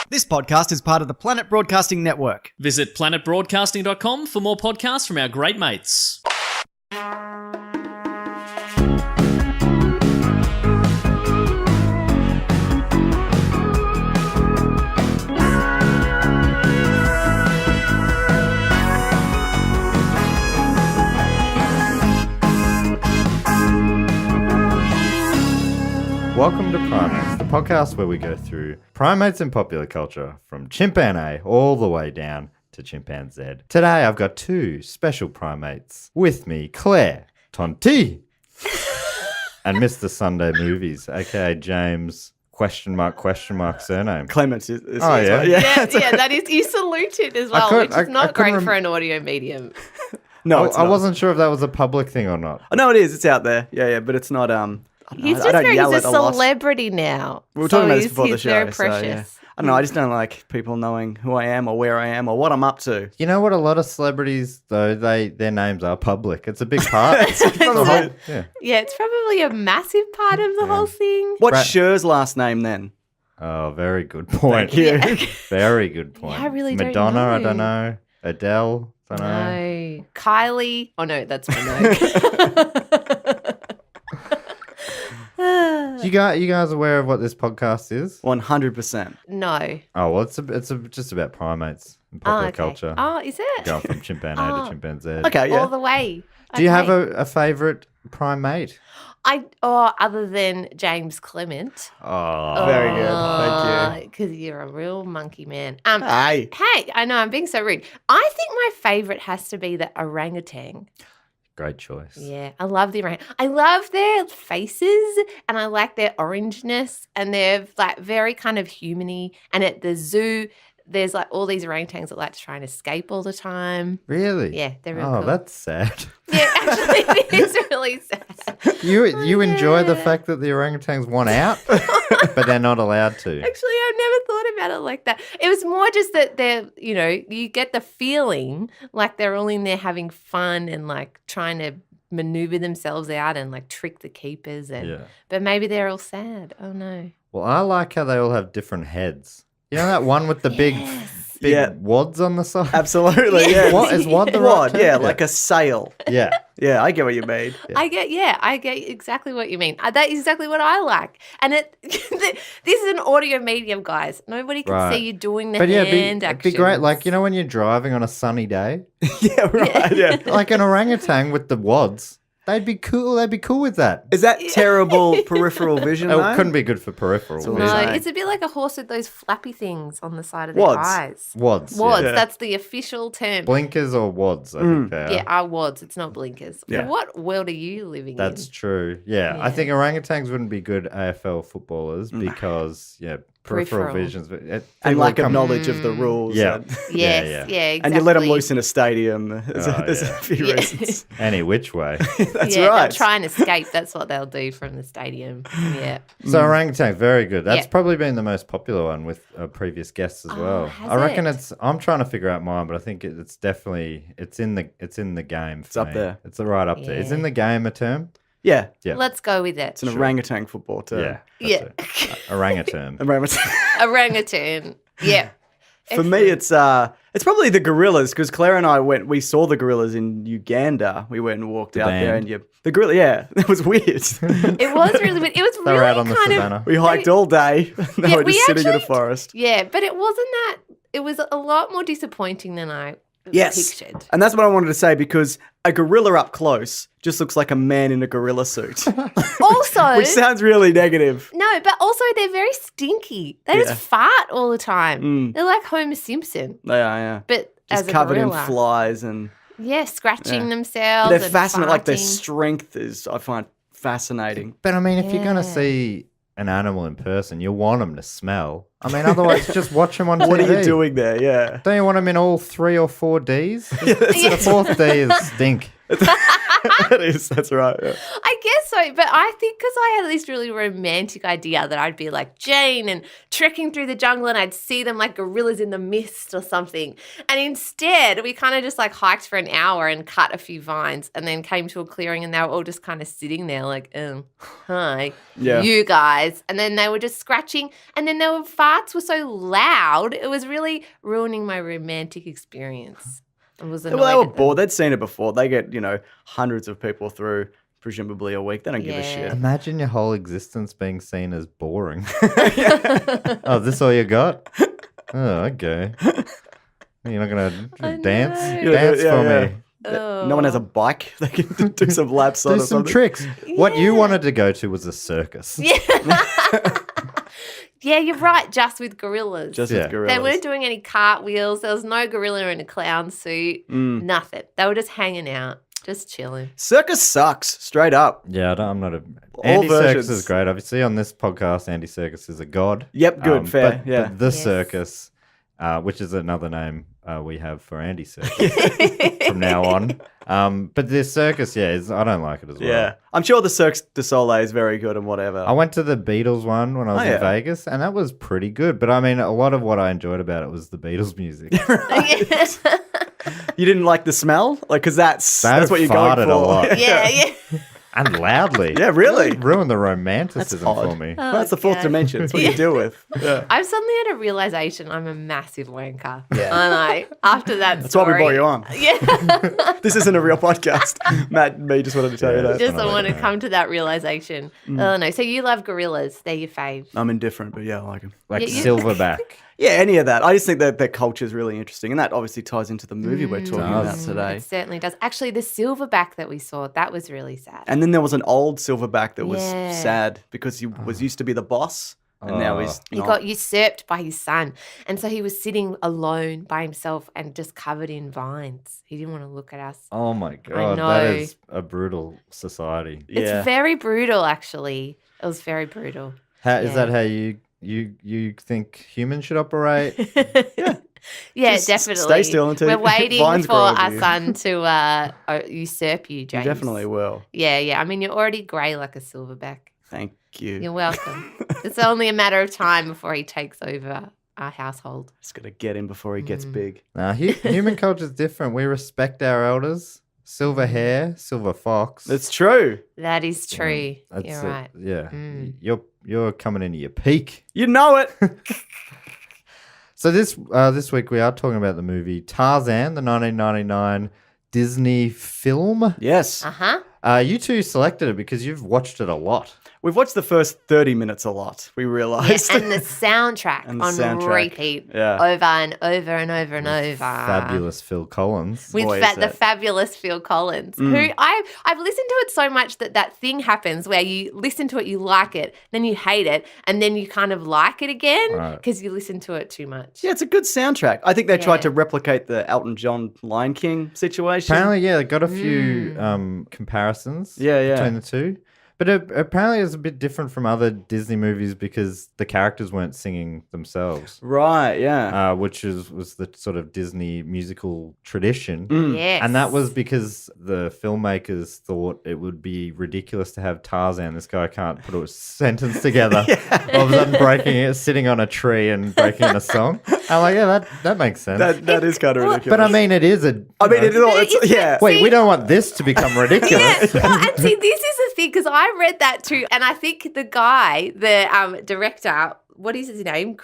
This podcast is part of the Planet Broadcasting Network. Visit planetbroadcasting.com for more podcasts from our great mates. Welcome to Primates, the podcast where we go through primates in popular culture from chimpanzee all the way down to chimpanzee. Today I've got two special primates with me, Claire Tonti and Mr. Sunday Movies, aka James question mark surname. Clements is Oh, yeah? right. Yeah, that is. You saluted as well, which is not great for an audio medium. No, it's I not. wasn't sure if that was a public thing or not. Oh, no, it is. It's out there. Yeah, but it's not. He's I just don't very, yell he's a at lot. celebrity now. We were talking about this before the he's show. very So, yeah. precious. I don't know. I just don't like people knowing who I am or where I am or what I'm up to. You know what? A lot of celebrities, though, their names are public. It's a big part. Yeah. Yeah, it's probably a massive part of the whole thing. What's Cher's last name then? Oh, very good point. Thank you. Very good point. Yeah, I really don't Madonna, I know. don't know. Adele, don't know. No. Kylie. Oh, no, that's Minogue. You guys aware of what this podcast is? 100%. No. Oh, well, it's just about primates in popular okay. culture. Oh, is it? Going from chimpanzee to chimpanzee. Okay, yeah. All the way. Do you have Okay. a favourite primate? Other than James Clement. Oh, Very good. Thank you. Because you're a real monkey man. Hey. Hey, I know, I'm being so rude. I think my favourite has to be the orangutan. great choice. Yeah, I love the orangutan. I love their faces and I like their orangeness and they're like very kind of human-y. And at the zoo, there's like all these orangutans that like to try and escape all the time. Really? Yeah, they're real Oh, cool. that's sad. Yeah, actually, it is really sad. You enjoy the fact that the orangutans want out, but they're not allowed to. Actually, I've never thought about it like that. It was more just that they're, you get the feeling like they're all in there having fun and like trying to maneuver themselves out and like trick the keepers. But maybe they're all sad. Oh, no. Well, I like how they all have different heads. You know that one with the big Yeah. wads on the side? Absolutely, yeah. What is wad the right Wad, term? yeah, like a sail. Yeah. Yeah, I get what you mean. I get exactly what you mean. That is exactly what I like. And this is an audio medium, guys. Nobody can Right. see you doing the But yeah, hand it'd be actions. great. Like, when you're driving on a sunny day, Yeah, right, yeah. like an orangutan with the wads, they'd be cool. They'd be cool with that. Is that terrible peripheral vision, It though? couldn't be good for peripheral all vision. No, Right. it's a bit like a horse with those flappy things on the side of their Wads. eyes. Wads. Wads, Yeah. that's the official term. Blinkers or wads, I think they are. Yeah, our wads. It's not blinkers. Yeah. What world are you living That's in? true. Yeah. I Yeah. think orangutans wouldn't be good AFL footballers because, peripheral Peripheral. visions. And people lack of come- knowledge of the rules. Yeah. And, Yes, yeah, exactly. and you let them loose in a stadium. There's, Oh, there's yeah. a few Yeah. reasons. Any which way. That's yeah, right. they'll try and escape. That's what they'll do from the stadium. Yeah. So orangutan, very good. That's Yeah. probably been the most popular one with previous guests as well. has I reckon it? I'm trying to figure out mine, but I think it's definitely it's in the game. For up me. there. It's right up there. Is Yeah. in the game a term? Yeah, Yeah. Let's go with it. it's an orangutan football term. Yeah. Yeah. Orangutan. Orangutan. Orangutan. Yeah. For me, it's probably the gorillas because Claire and I we saw the gorillas in Uganda. We went and walked out there, band. and the gorilla, yeah, it was weird. It was really weird. It was They really were out on the kind savannah. we hiked all day. They Yeah, were just we sitting in a actually- forest. Yeah, but it wasn't that. It was a lot more disappointing than I Yes, pictured. and that's what I wanted to say because a gorilla up close just looks like a man in a gorilla suit, Also, which sounds really negative. no, but also they're very stinky. They Yeah. just fart all the time. Mm. They're like Homer Simpson, They are, yeah. but Just as a covered gorilla. in flies and Yeah, scratching Yeah. themselves. they're and fascinating. Like their farting. strength is, I find fascinating. But I mean, if you're going to Yeah. see an animal in person, you want them to smell. I mean, otherwise, just watch them on TV. What are you doing there? Yeah. Don't you want them in all 3 or 4 Ds? Yeah, that's- The fourth D is stink. It is. That's right. Yeah. I guess so, but I think because I had this really romantic idea that I'd be like Jane and trekking through the jungle and I'd see them like gorillas in the mist or something. And instead, we kind of just like hiked for an hour and cut a few vines and then came to a clearing and they were all just kind of sitting there like, hi, Yeah. you guys. And then they were just scratching and then their farts were so loud, it was really ruining my romantic experience. I was annoyed Well, they were at them. bored. They'd seen it before. They get, hundreds of people through presumably a week. They don't give a Yeah. shit. Imagine your whole existence being seen as boring. Oh, is this all you got? Oh, okay. You're not going I to dance? know. Dance Yeah, for yeah. me. No one has a bike. They can do some laps on Do or some something. tricks. What you Yeah. wanted to go to was a circus. Yeah. Yeah, you're right, just with gorillas. Just Yeah. with gorillas. They weren't doing any cartwheels. There was no gorilla in a clown suit. Nothing. They were just hanging out, just chilling. Circus sucks, straight up. Yeah, I'm not a... All Andy Serkis versions. is great. Obviously, on this podcast, Andy Serkis is a god. Yep, good, fair. But, yeah. but the Yes. circus, which is another name we have for Andy Serkis from now on. But the circus, I don't like it as well. Yeah. I'm sure the Cirque du Soleil is very good and whatever. I went to the Beatles one when I was Oh, yeah. in Vegas, and that was pretty good. But I mean, a lot of what I enjoyed about it was the Beatles music. You didn't like the smell? Like, because that's what you're going farted for. a lot. yeah. And loudly. Yeah, really? Ruined the romanticism That's odd. for me. That's the fourth God. dimension. It's what you deal with. Yeah. I've suddenly had a realization I'm a massive wanker. Yeah. And after that That's why we story. brought you on. Yeah. This isn't a real podcast. Matt and me just wanted to tell you Yeah. that. Just wanna I want to let you know. come to that realization. Oh, no. So you love gorillas. They're your fave. I'm indifferent, but yeah, I like them. Like Yeah, you- Silverback. Yeah, any of that. I just think that their culture is really interesting, and that obviously ties into the movie we're talking about does. today. It certainly does. Actually, the silverback that we saw, that was really sad. And then there was an old silverback that was Yeah. sad because he was used to be the boss, and now he's He not. got usurped by his son. And so he was sitting alone by himself and just covered in vines. He didn't want to look at us. Oh my God. That know. is a brutal society. Yeah. It's very brutal, actually. It was very brutal. How, is Yeah. that how you think humans should operate? Yeah, Just definitely. stay still until we're waiting vines for grow over our you. son to usurp you, You James. definitely will. Yeah. I mean, you're already grey like a silverback. Thank you. You're welcome. It's only a matter of time before he takes over our household. Just got to get him before he gets big. Nah, human culture is different. We respect our elders. Silver hair, silver fox. It's true. That is true. That's You're it. right. Yeah, Mm. you're coming into your peak. You know it. So this week we are talking about the movie Tarzan, the 1999 Disney film. Yes. Uh-huh. You two selected it because you've watched it a lot. We've watched the first 30 minutes a lot, we Yeah, realised. and the soundtrack And the on soundtrack. repeat Yeah. over and over and over and over. Fabulous Phil Collins. With Boy, is the that- fabulous Phil Collins, who I've listened to it so much that thing happens where you listen to it, you like it, then you hate it, and then you kind of like it again Right. because you listen to it too much. Yeah, it's a good soundtrack. I think they tried Yeah. to replicate the Elton John Lion King situation. Apparently, yeah, they got a few comparisons Yeah. between the two. But apparently it's a bit different from other Disney movies because the characters weren't singing themselves, Right, yeah. which was the sort of Disney musical tradition. Yes. And that was because the filmmakers thought it would be ridiculous to have Tarzan. This guy can't put a sentence together. All of a sudden breaking it, sitting on a tree and breaking in a song. I'm like, yeah, that makes sense. That is kind of ridiculous. but I mean, it is a... I mean, you know- it's yeah. Wait, we don't want this to become ridiculous. Yeah, well, and see, this is the thing because I read that too, and I think the guy, the director, what is his name?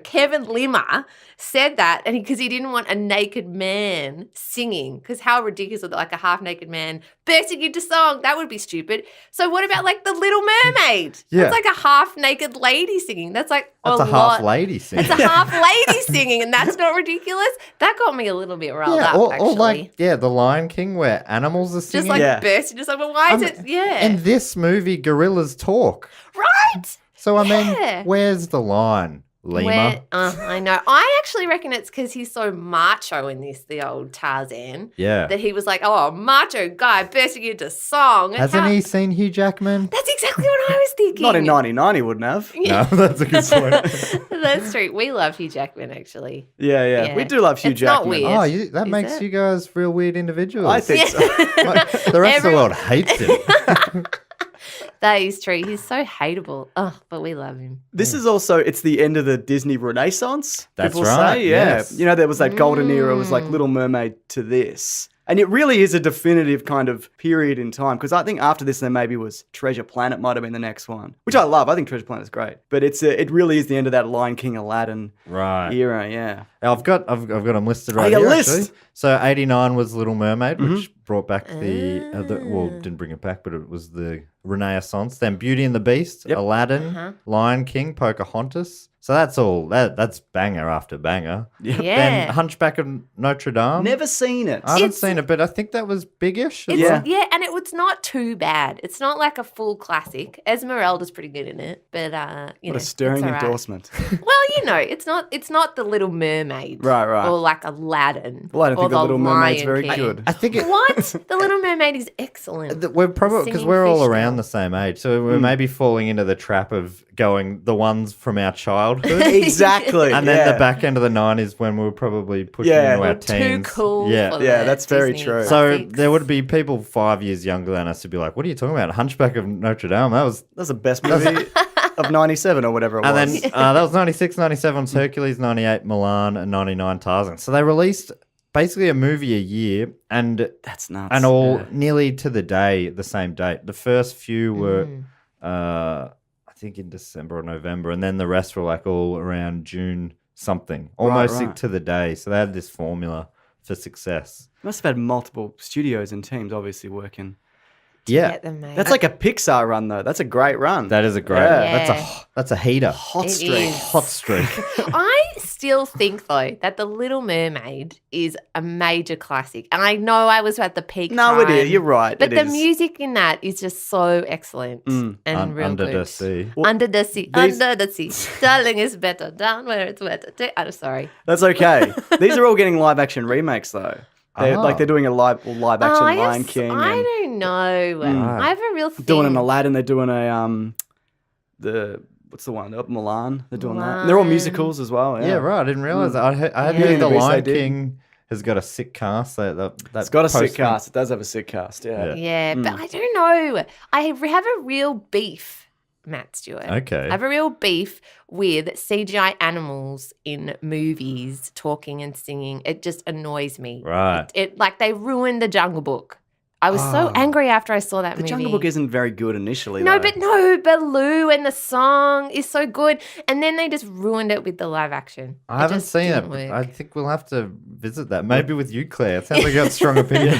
Kevin Limmer said that, and because he didn't want a naked man singing, because how ridiculous would like a half naked man bursting into song? That would be stupid. So what about like the Little Mermaid? Yeah. That's like a half naked lady singing. That's like That's a lot. half lady singing. It's a half lady singing, and that's not ridiculous. That got me a little bit riled Yeah, up, or actually. like, yeah, The Lion King where animals are singing. just like Yeah. bursting into song. But why is it? Yeah. In this movie, gorillas talk. Right? So, I Yeah. mean, where's the line? lemur. I know. I actually reckon it's because he's so macho in this, the old Tarzan, Yeah. that he was like, oh, macho guy bursting into song. Hasn't he seen Hugh Jackman? That's exactly what I was thinking. Not in 99, he wouldn't have. No, that's a good point. That's true. We love Hugh Jackman, actually. Yeah. We do love Hugh It's not Jackman. weird. Oh, that Is makes it? you guys real weird individuals. I think so. Like, the rest of the world hates him. That is true. He's so hateable. Oh, but we love him. This is also, it's the end of the Disney Renaissance. That's people right, Say. Yeah. yes. You know, there was that golden era. It was like Little Mermaid to this. And it really is a definitive kind of period in time. Because I think after this, there maybe was Treasure Planet might have been the next one. Which I love. I think Treasure Planet is great. But it really is the end of that Lion King, Aladdin Right. era, yeah. I've got them listed right Oh, here, your list. actually. So 89 was Little Mermaid, which brought back didn't bring it back, but it was the Renaissance. Then Beauty and the Beast, Yep. Aladdin, Lion King, Pocahontas. So that's all. That's banger after banger. Yeah. Then Hunchback of Notre Dame. Never seen it. I haven't It's- seen it, but I think that was biggish. as It's, well. Yeah. and it's not too bad. It's not like a full classic. Esmeralda's pretty good in it, but What a stirring endorsement. Well, it's not the Little Mermaid, Right. or like Aladdin. Well, I don't or think the Little Mermaid's Lion very King. good. I think it, What? The Little Mermaid is excellent. we're probably because Singing we're all fish around now. the same age, so we're maybe falling into the trap of going the ones from our childhood. Exactly. And then the back end of the 90s when we were probably pushing Yeah. into our We're too teens. cool. Yeah. For Yeah, the that's very Disney true. So classics. there would be people 5 years younger than us who'd be like, what are you talking about? Hunchback of Notre Dame? That was... That's the best movie of 97 or whatever it And was. then that was 96, 97 was Hercules, 98 Milan, and 99 Tarzan. So they released basically a movie a year and That's nuts. and all yeah. nearly to the day, the same date. The first few were, I think, in December or November, and then the rest were like all around June something, almost right. to the day. So they had this formula for success. Must have had multiple studios and teams obviously working. Yeah, Get them made. That's like a Pixar run though. That's a great run. that is a great. Yeah. That's a heater. hot It streak. is. Hot streak. I still think though that The Little Mermaid is a major classic, and I know I was at the peak. No, it time, is. You're right. But it the is. music in that is just so excellent and real Under good. the sea. Under the sea, these- under the sea, darling is better down where it's wetter. I'm sorry. That's okay. These are all getting live action remakes though. They're, Ah. Like they're doing a live action Lion King. I and don't know. I have a real thing. doing an Aladdin. They're doing a what's the one? Milan. They're doing that. And they're all Milan. musicals as well. Yeah, right. I didn't realize that. I had Yeah. heard the Beast, Lion they did. King has got a sick cast. It's got a sick postman- cast. It does have a sick cast. Yeah. Yeah, but I don't know. I have a real beef, Matt Stewart. Okay. I have a real beef with CGI animals in movies talking and singing. It just annoys me. Right. It like they ruined the Jungle Book. I was so angry after I saw that The movie. Jungle Book isn't very good initially. No, though. but Baloo and the song is so good, and then they just ruined it with the live action. I haven't just seen it. didn't But work. I think we'll have to visit that. Maybe with you, Claire. It sounds like you got strong opinions.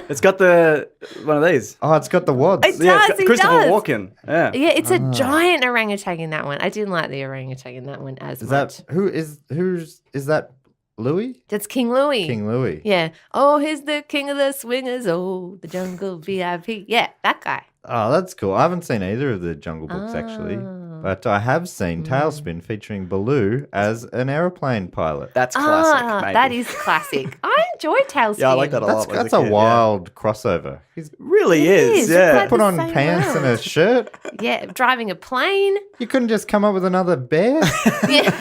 It's got the one of these. Oh, it's got the wads. It Yeah, it's does, got it Christopher does. Walken. Yeah. Yeah, it's a giant orangutan in that one. I didn't like the orangutan in that one as Is much. that who's that? Louis? That's King Louis. King Louis. Yeah. Oh, he's the king of the swingers. Oh, the jungle VIP. Yeah, that guy. Oh, that's cool. I haven't seen either of the Jungle Books actually, Oh. but I have seen Tailspin featuring Baloo as an aeroplane pilot. That's classic. Maybe. That is classic. I enjoy Tailspin. Yeah, I like that a lot. as That's a a kid, wild crossover. He's Really It is. is. Yeah. Like- put the on same pants and a world. shirt. Yeah, driving a plane. You couldn't just come up with another bear. Yeah.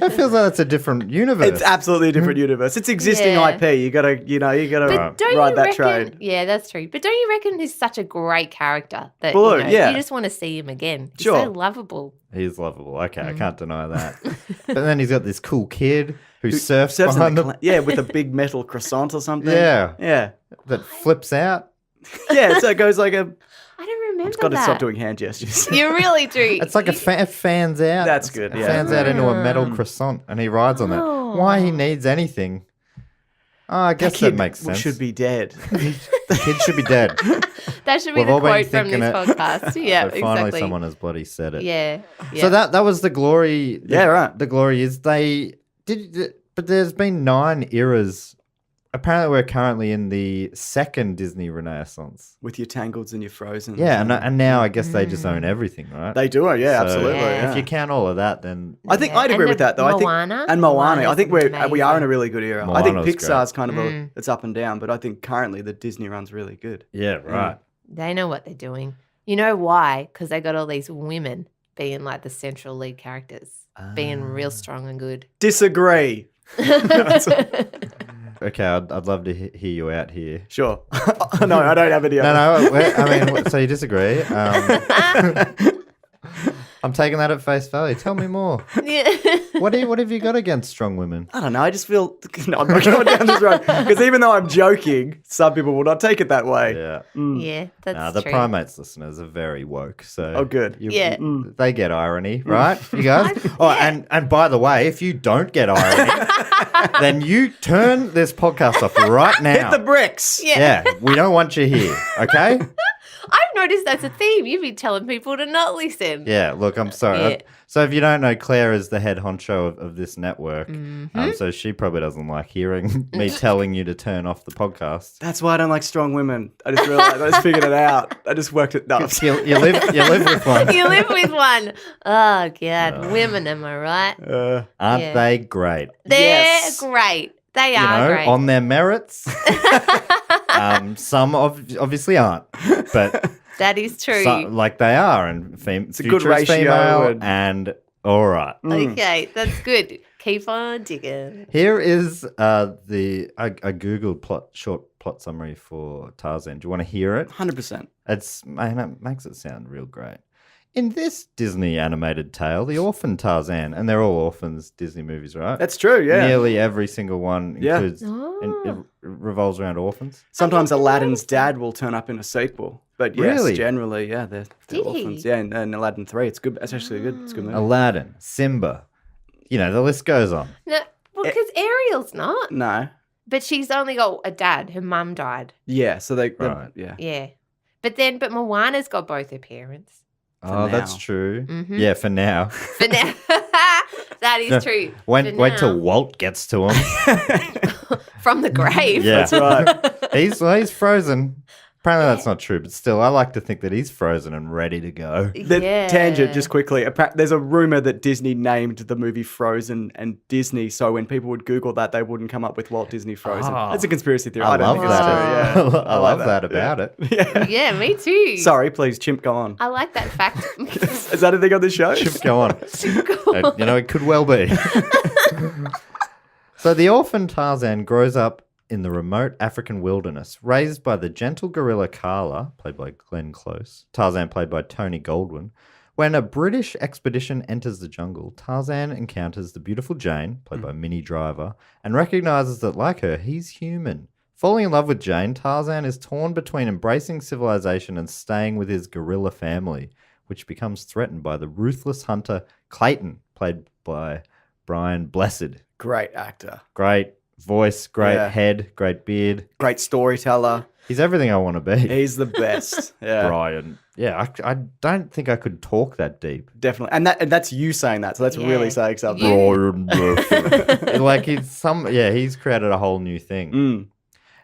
That feels like that's a different universe. It's absolutely a different universe. It's existing Yeah. IP. You gotta But don't ride you that reckon? trade. Yeah, that's true. But don't you reckon he's such a great character that Baloo, you, yeah. you just want to see him again? He's Sure. so lovable. He's lovable. Okay, I can't deny that. But then he's got this cool kid who surfs Surfs in behind the the yeah, with a big metal croissant or something. Yeah. Yeah. that flips out. Yeah, so it goes like a I don't remember It's got to that. stop doing hand gestures. You really do. It's like it fans out. That's good, It yeah. fans out into a metal croissant, and he rides on that. Why he needs anything? Oh, I guess that makes sense. Should be dead. The kid should be dead. That should be We've the all been quote from thinking this it. podcast. Yeah, But finally, exactly. someone has bloody said it. Yeah. So that was the glory. Yeah, right. The glory is they did, but there's been 9 eras apparently we're currently in the second Disney Renaissance. With your Tangleds and your Frozen. Yeah, and now I guess they just own everything, right? They do, yeah, So absolutely. Yeah. If you count all of that, then I think Yeah. I'd agree And with that though. Moana. I think Moana. I think we Moana's are in a amazing. really good era. I think Moana's Pixar's kind of it's up and down, but I think currently the Disney run's really good. yeah, right. They know what they're doing. You know why? Because they got all these women being like the central lead characters, being real strong and good. Disagree. Okay, I'd love to hear you out here. Sure. No, I don't have any. So you disagree? I'm taking that at face value. Tell me more. Yeah. What have you got against strong women? I don't know. I just feel no, I'm not going down this road because even though I'm joking, some people will not take it that way. Yeah. Yeah, that's The true. Primates listeners are very woke. So Oh, good. Yeah. They get irony, right? You guys? Oh, and by the way, if you don't get irony, then you turn this podcast off right now. Hit the bricks. Yeah. Yeah, we don't want you here, okay? I've noticed that's a theme. You've been telling people to not listen. Yeah, look, I'm sorry. Yeah. So if you don't know, Claire is the head honcho of this network. Mm-hmm. So she probably doesn't like hearing me telling you to turn off the podcast. That's why I don't like strong women. I just realized. I just figured it out. I just worked it. No. You live with one. You live with one. Oh, God. Women, am I right? Aren't Yeah. they great? They're Yes. great. They You are know, great. on their merits. Some obviously aren't, but That is true. like they are, and a future good is ratio female, and all right. Okay, that's good. Keep on digging. Here is I googled short plot summary for Tarzan. Do you want to hear it? 100%. It makes it sound real great. In this Disney animated tale, the orphan Tarzan, and they're all orphans Disney movies, right? That's true. Yeah. Nearly every single one Yeah. includes Oh. it revolves around orphans. Sometimes Aladdin's dad will turn up in a sequel, but yes, Really? generally, yeah, they're Did he? orphans. Yeah, and Aladdin 3, it's good. It's actually good. It's a good movie. Aladdin, Simba, the list goes on. No, well, because Ariel's not. No. But she's only got a dad. Her mum died. Yeah. So they. Right. Yeah. Yeah. But Moana's got both her parents. Oh, that's now. true. Mhm. Yeah, for now. For now. That is No, true. Wait For till now. Walt gets to him. From the grave. Yeah. That's right. He's frozen. Apparently that's not true, but still, I like to think that he's frozen and ready to go. Yeah. Tangent, just quickly. There's a rumor that Disney named the movie Frozen and Disney, so when people would Google that, they wouldn't come up with Walt Disney Frozen. Oh. That's a conspiracy theory. I I don't love think it's that. true. Yeah. I love like that about it. Yeah. Yeah, me too. Sorry, please, Chimp, go on. I like that fact. Is that a thing on the show? Go on. It could well be. So the orphan Tarzan grows up in the remote African wilderness, raised by the gentle gorilla Carla, played by Glenn Close, Tarzan played by Tony Goldwyn. When a British expedition enters the jungle, Tarzan encounters the beautiful Jane, played by Minnie Driver, and recognizes that, like her, he's human. Falling in love with Jane, Tarzan is torn between embracing civilization and staying with his gorilla family, which becomes threatened by the ruthless hunter Clayton, played by Brian Blessed. Great actor. Great voice, great Yeah. head, great beard. Great storyteller. He's everything I want to be. He's the best. Yeah. Brian. Yeah, I don't think I could talk that deep. Definitely. And that's you saying that, so that's Yeah. really saying something. You- Brian Blessed. Like he's created a whole new thing. Mm.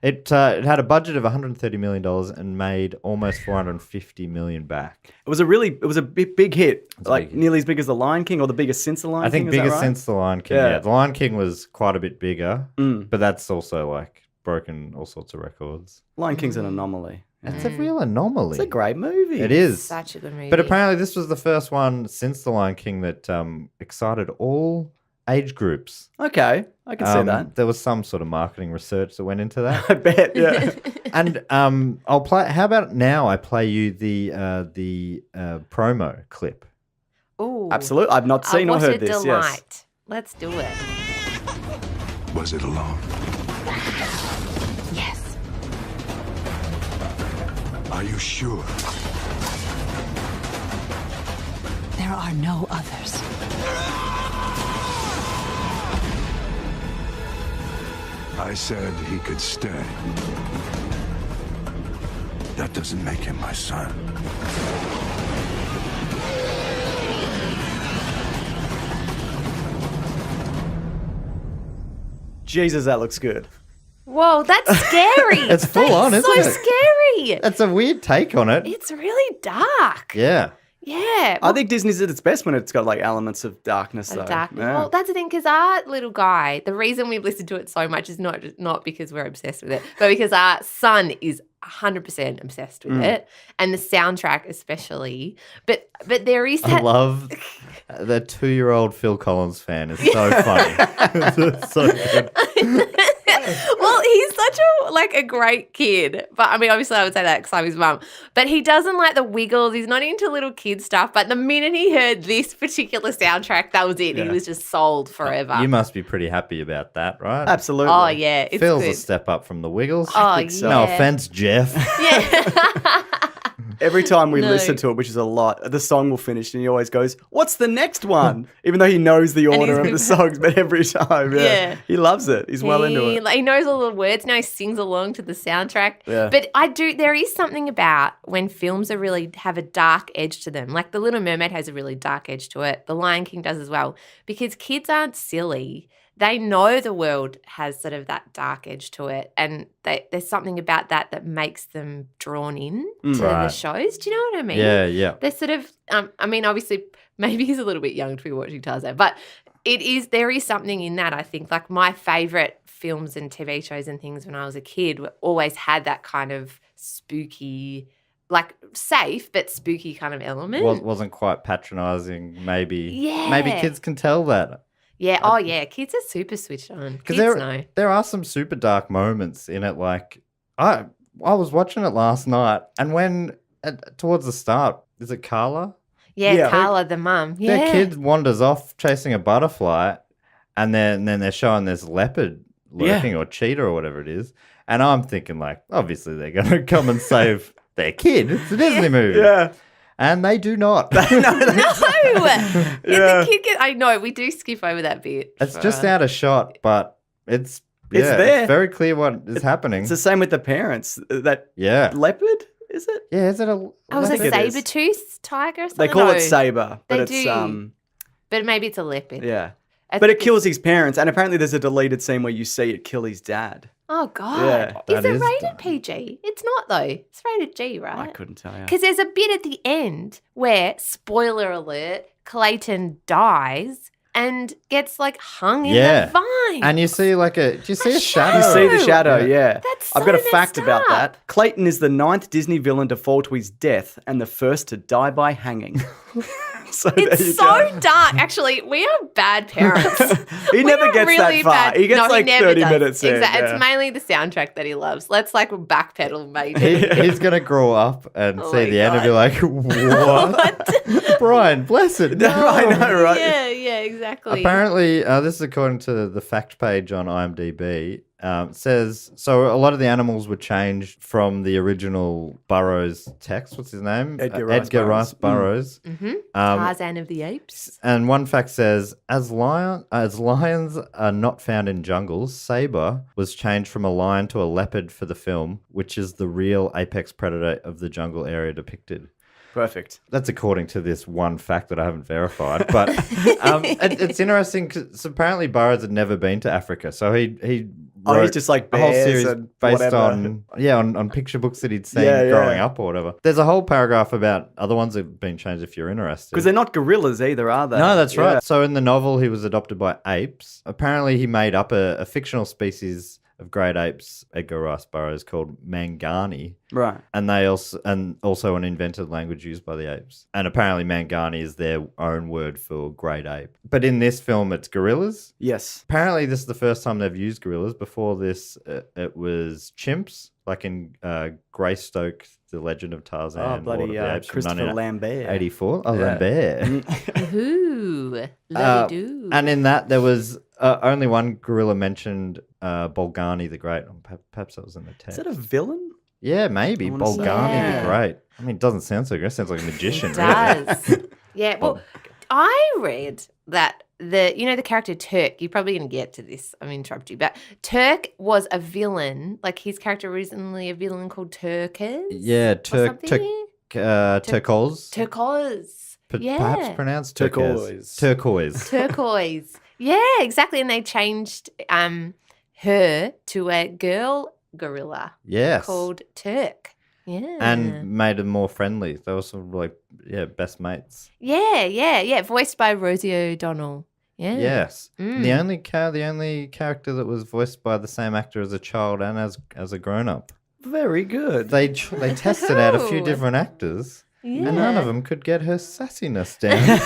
It had a budget of $130 million and made almost $450 million back. It was a big hit. a Like big hit. nearly as big as The Lion King or the biggest since The Lion I King. think is that biggest right? since The Lion King. Yeah. Yeah, The Lion King was quite a bit bigger, Mm. but that's also like broken all sorts of records. Lion King's an anomaly. It's a real anomaly. It's a great movie. It is. Such a good movie. But apparently this was the first one since The Lion King that excited all age groups. Okay, I can see that. There was some sort of marketing research that went into that. I bet. Yeah. And I'll play. How about now? I play you the promo clip. Ooh. Absolutely. I've not seen or what heard a this. delight. Yes. Let's do it. Was it alone? Yes. Are you sure? There are no others. I said he could stay. That doesn't make him my son. Jesus, that looks good. Whoa, that's scary. It's full on, That's isn't so it? scary. That's a weird take on it. It's really dark. Yeah. Yeah. I think Disney's at its best when it's got like elements of darkness, though. Darkness. Yeah. Well, that's the thing, because our little guy, the reason we've listened to it so much is not because we're obsessed with it, but because our son is 100% obsessed with it, and the soundtrack especially. But there is I that. love the 2-year-old Phil Collins fan is so funny. It's so good. Well, he's such a great kid. But I mean, obviously I would say that because I'm his mum. But he doesn't like the Wiggles. He's not into little kid stuff. But the minute he heard this particular soundtrack, that was it. Yeah. He was just sold forever. You must be pretty happy about that, right? Absolutely. Oh, yeah. It's Phil's good. a step up from the Wiggles. Oh, think so. No yeah. offense, Jeff. Yeah. Every time we No. listen to it, which is a lot, the song will finish and he always goes, "What's the next one?" Even though he knows the order of been- the songs, but every time, Yeah. he loves it. He's well into it. He knows all the words now. He sings along to the soundtrack. Yeah. But there is something about when films are really have a dark edge to them. Like The Little Mermaid has a really dark edge to it. The Lion King does as well. Because kids aren't silly. They know the world has sort of that dark edge to it. And there's something about that makes them drawn in to the Right. shows. Do you know what I mean? Yeah. They're sort of, I mean, obviously, maybe he's a little bit young to be watching Tarzan, but there is something in that, I think. Like my favourite films and TV shows and things when I was a kid always had that kind of spooky, like safe but spooky kind of element. Wasn't quite patronising, maybe. Yeah. Maybe kids can tell that. Yeah. Oh, yeah. Kids are super switched on. Because Kids know. there are some super dark moments in it. Like, I was watching it last night, and when, towards the start, is it Carla? Yeah, Yeah. Carla, the mum. Yeah. Their kid wanders off chasing a butterfly, and then they're showing this leopard lurking or cheetah or whatever it is. And I'm thinking, like, obviously they're going to come and save their kid. It's a Disney movie. Yeah. And they do not. No. Yeah. The kid I know, we do skip over that bit. It's just out of shot, but it's there. It's very clear what is happening. It's the same with the parents. That Yeah. leopard, is it? Yeah, is it a... Oh, was I it think it is. saber-toothed tiger or something? They call No. it saber, but They it's do. But maybe it's a leopard. yeah. I But it think kills his parents, and apparently there's a deleted scene where you see it kill his dad. Oh, God. Yeah, is that it is rated dark. PG? It's not, though. It's rated G, right? I couldn't tell you. Because there's a bit at the end where, spoiler alert, Clayton dies and gets like hung in Yeah. the vine. And you see do you see a shadow? You see the shadow, yeah. That's I've got a so fact messed about up. that. Clayton is the 9th Disney villain to fall to his death and the first to die by hanging. So there you It's so go. dark. Actually, we are bad parents. He We never are gets that far. He gets like never 30 does. minutes in. Exactly. yeah. It's mainly the soundtrack that he loves. Let's like backpedal, maybe. He's going to grow up and Oh see my the end and be God. like, what? Brian, bless it. No. I know, right? Yeah, exactly. Apparently, this is according to the fact page on IMDb. Says so. A lot of the animals were changed from the original Burroughs text. What's his name? Edgar Rice Edgar Rice Burroughs. Tarzan of the Apes. And one fact says, as lions are not found in jungles, Saber was changed from a lion to a leopard for the film, which is the real apex predator of the jungle area depicted. Perfect. That's according to this one fact that I haven't verified. But it's interesting because apparently Burroughs had never been to Africa. So he Oh, he's wrote just like a whole bears series and based whatever. on picture books that he'd seen Yeah, yeah. growing up or whatever. There's a whole paragraph about other ones that have been changed if you're interested. Because they're not gorillas either, are they? No, that's Yeah. right. So in the novel, he was adopted by apes. Apparently, he made up a fictional species of great apes, Edgar Rice Burroughs, called Mangani. Right. And also an invented language used by the apes. And apparently Mangani is their own word for great ape. But in this film, it's gorillas. Yes. Apparently, this is the first time they've used gorillas. Before this, it was chimps, like in Greystoke, The Legend of Tarzan. Oh, Lord bloody of the Apes from Christopher Lambert. 1984. Oh, Yeah. Lambert. Ooh, lovey-doo. And in that, there was only one gorilla mentioned, Bolgani the Great. Perhaps that was in the Is text. that a villain? Yeah, maybe. I wanna say- Bolgani Yeah. the Great. I mean, it doesn't sound so good. It sounds like a magician. It really. does. Yeah. Well, I read that the character Turk, you're probably going to get to this, I'm interrupting you, but Turk was a villain, like his character originally a villain called Turkers. Yeah, something? turquoise. Turquoise. Yeah. Perhaps pronounced Turquoise. turquoise. Turquoise. Yeah, exactly. And they changed her to a girl gorilla Yes. called Turk. Yeah. And made them more friendly. They were sort of like, best mates. Yeah. Voiced by Rosie O'Donnell. Yeah. Yes. Mm. The only character that was voiced by the same actor as a child and as a grown-up. Very good. They tested out a few Ooh. different actors, Yeah. and none of them could get her sassiness down.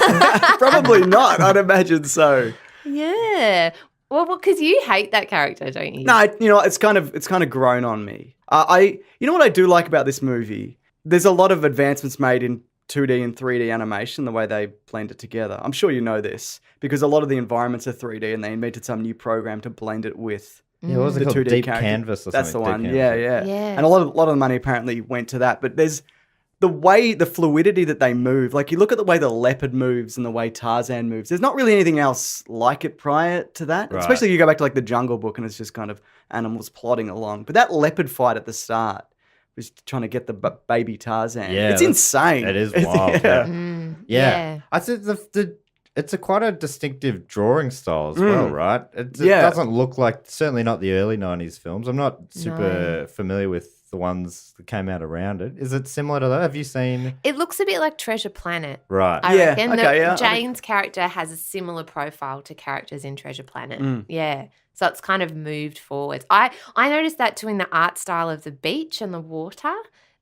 Probably not. I'd imagine so. Yeah. Well, because you hate that character, don't you? No, it's kind of grown on me. You know what I do like about this movie? There's a lot of advancements made in 2D and 3D animation, the way they blend it together. I'm sure you know this because a lot of the environments are 3D, and they invented some new program to blend it with. Yeah, what was it The called? 2D Deep character. Canvas or That's the something? one. Deep Yeah. Canvas. Yeah. And a lot of the money apparently went to that. But there's the fluidity that they move. Like you look at the way the leopard moves and the way Tarzan moves. There's not really anything else like it prior to that. Right. Especially if you go back to like the Jungle Book and it's just kind of animals plodding along. But that leopard fight at the start was trying to get the baby Tarzan. Yeah, it's insane. It is wild. Yeah. Yeah. I said it's quite a distinctive drawing style as well, right? It Yeah. doesn't look like, certainly not the early 90s films. I'm not super familiar with the ones that came out around it. Is it similar to that? Have you seen? It looks a bit like Treasure Planet. Right. I Yeah, reckon. okay, yeah. Jane's character has a similar profile to characters in Treasure Planet. Yeah. So it's kind of moved forward. I noticed that too in the art style of the beach and the water.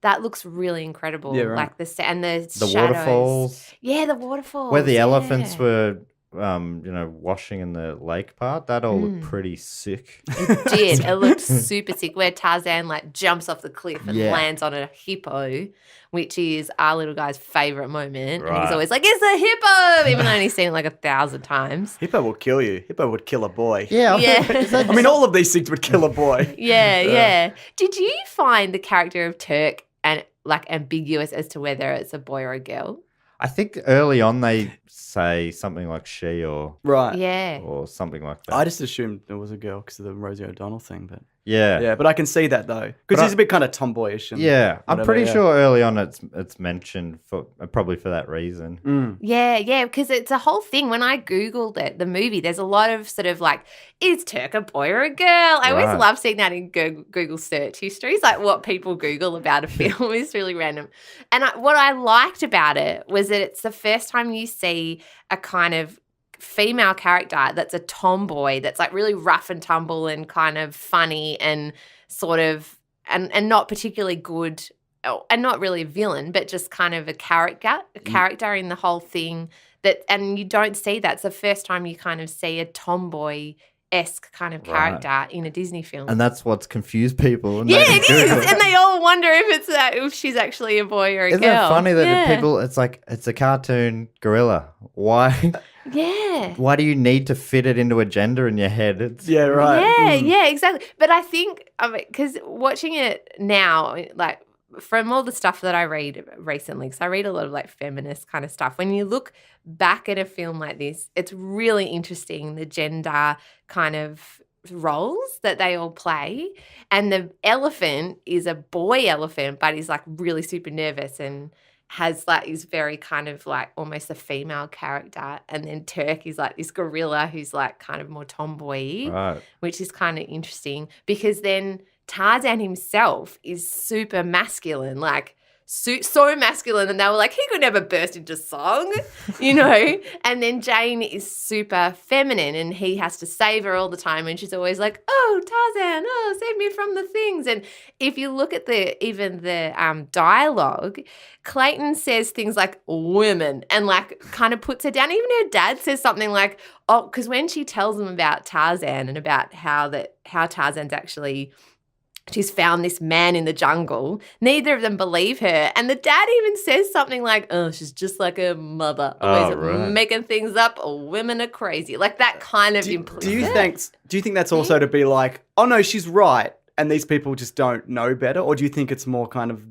That looks really incredible. Yeah, right. Like the The shadows. waterfalls. Yeah, the waterfalls. Where the yeah. elephants were, washing in the lake part, that all looked pretty sick. It did. It looked super sick. Where Tarzan like jumps off the cliff and Yeah. lands on a hippo, which is our little guy's favorite moment. And Right. he's always like, "It's a hippo," even though he's seen it like 1,000 times. Hippo will kill you. Hippo would kill a boy. Yeah. Yeah. I mean, all of these things would kill a boy. Yeah. Did you find the character of Turk and like ambiguous as to whether it's a boy or a girl? I think early on they say something like she or Right. Yeah. something like that. I just assumed it was a girl because of the Rosie O'Donnell thing, but yeah. yeah, but I can see that though because he's a bit kind of tomboyish. And Yeah, I'm whatever, pretty yeah. sure early on it's mentioned for probably for that reason. Yeah, because it's a whole thing. When I Googled it, the movie, there's a lot of sort of like, is Turk a boy or a girl? I Right. always love seeing that in Google search histories, like what people Google about a film is really random. And what I liked about it was that it's the first time you see a kind of female character that's a tomboy that's like really rough and tumble and kind of funny and sort of and not particularly good and not really a villain, but just kind of a character in the whole thing and you don't see that. It's the first time you kind of see a tomboy-esque kind of character in a Disney film. And that's what's confused people. And yeah, they it Google is. And they all wonder if she's actually a boy or a Isn't girl. it funny that Yeah. people, it's like, it's a cartoon gorilla. Why? Yeah. Why do you need to fit it into a gender in your head? It's Yeah, right. Yeah, exactly. But I think, because watching it now, like from all the stuff that I read recently, because I read a lot of like feminist kind of stuff, when you look back at a film like this, it's really interesting the gender kind of roles that they all play. And the elephant is a boy elephant, but he's like really super nervous and is very kind of like almost a female character. And then Turk is like this gorilla who's like kind of more tomboy, right. which is kind of interesting because then Tarzan himself is super masculine, like so masculine, and they were like, he could never burst into song, and then Jane is super feminine and he has to save her all the time, and she's always like, oh, Tarzan, oh, save me from the things. And if you look at the dialogue, Clayton says things like women and like kind of puts her down. Even her dad says something like, oh, because when she tells him about Tarzan and about how Tarzan's actually, she's found this man in the jungle, neither of them believe her. And the dad even says something like, oh, she's just like her mother, always right. making things up. Women are crazy. Like that kind of Do implies. you think that's also to be like, oh no, she's right, and these people just don't know better, or do you think it's more kind of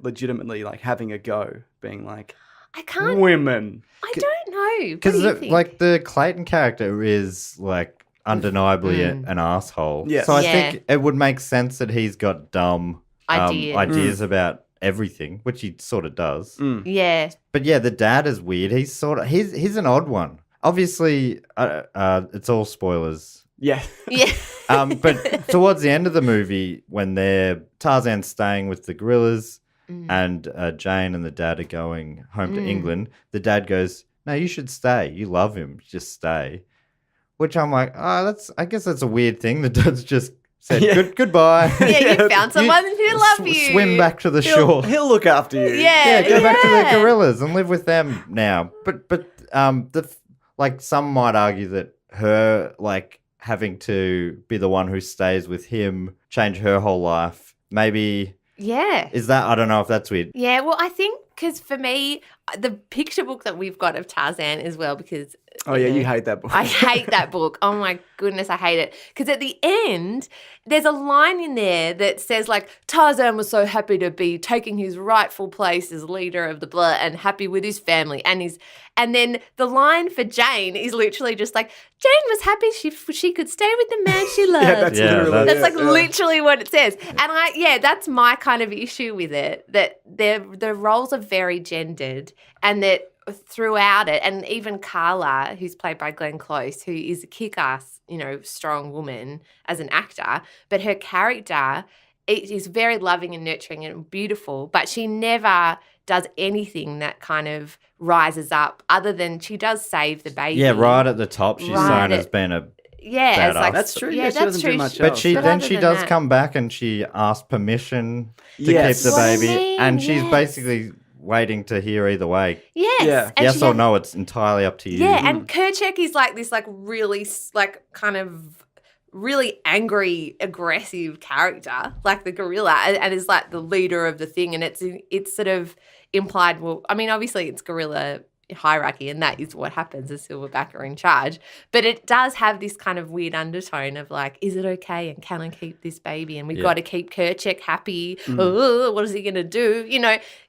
legitimately like having a go, being like, I can't. women? I don't know. What do you Because think? like the Clayton character is like undeniably an asshole. Yes. So I Yeah. think it would make sense that he's got dumb Ideas. about everything, which he sort of does. Yeah. But yeah, the dad is weird. He's an odd one. Obviously, it's all spoilers Yeah. Yeah. But towards the end of the movie, when Tarzan's staying with the gorillas and Jane and the dad are going home to England, the dad goes, "No, you should stay. You love him. Just stay." Which I'm like, I guess that's a weird thing. The dad's just said goodbye. Yeah, you found someone who love you. Swim back to the shore. He'll look after you. Yeah, Go back to the gorillas and live with them now. But some might argue that her having to be the one who stays with him change her whole life. Maybe is that, I don't know if that's weird. Yeah, well, I think because for me, the picture book that we've got of Tarzan as well, because Oh, yeah, you hate that book. I hate that book. Oh, my goodness, I hate it. Because at the end, there's a line in there that says, Tarzan was so happy to be taking his rightful place as leader of the blah and happy with his family. And then the line for Jane is literally just Jane was happy she could stay with the man she loved. That's literally That's literally what it says. And that's my kind of issue with it, that the roles are very gendered and that throughout it, and even Carla, who's played by Glenn Close, who is a kick-ass, strong woman as an actor, but her character is very loving and nurturing and beautiful, but she never does anything that kind of rises up other than she does save the baby. Yeah, right at the top, she's shown as being a yeah, badass. That's true. Yeah, she that's doesn't true. do much But else. she other she than does that- come back and she asks permission to Yes. keep the What I baby, mean, and she's yes. basically waiting to hear either way. Yes. Yeah. And Yes she or has- no, it's entirely up to you. Yeah, and Kerchak is this really kind of really angry, aggressive character, like the gorilla, and is the leader of the thing. And it's sort of implied. Well, I mean, obviously it's gorilla hierarchy, and that is what happens. The silverback are in charge, but it does have this kind of weird undertone of is it okay, and can I keep this baby, and we've got to keep Kerchak happy. Oh, what is he going to do?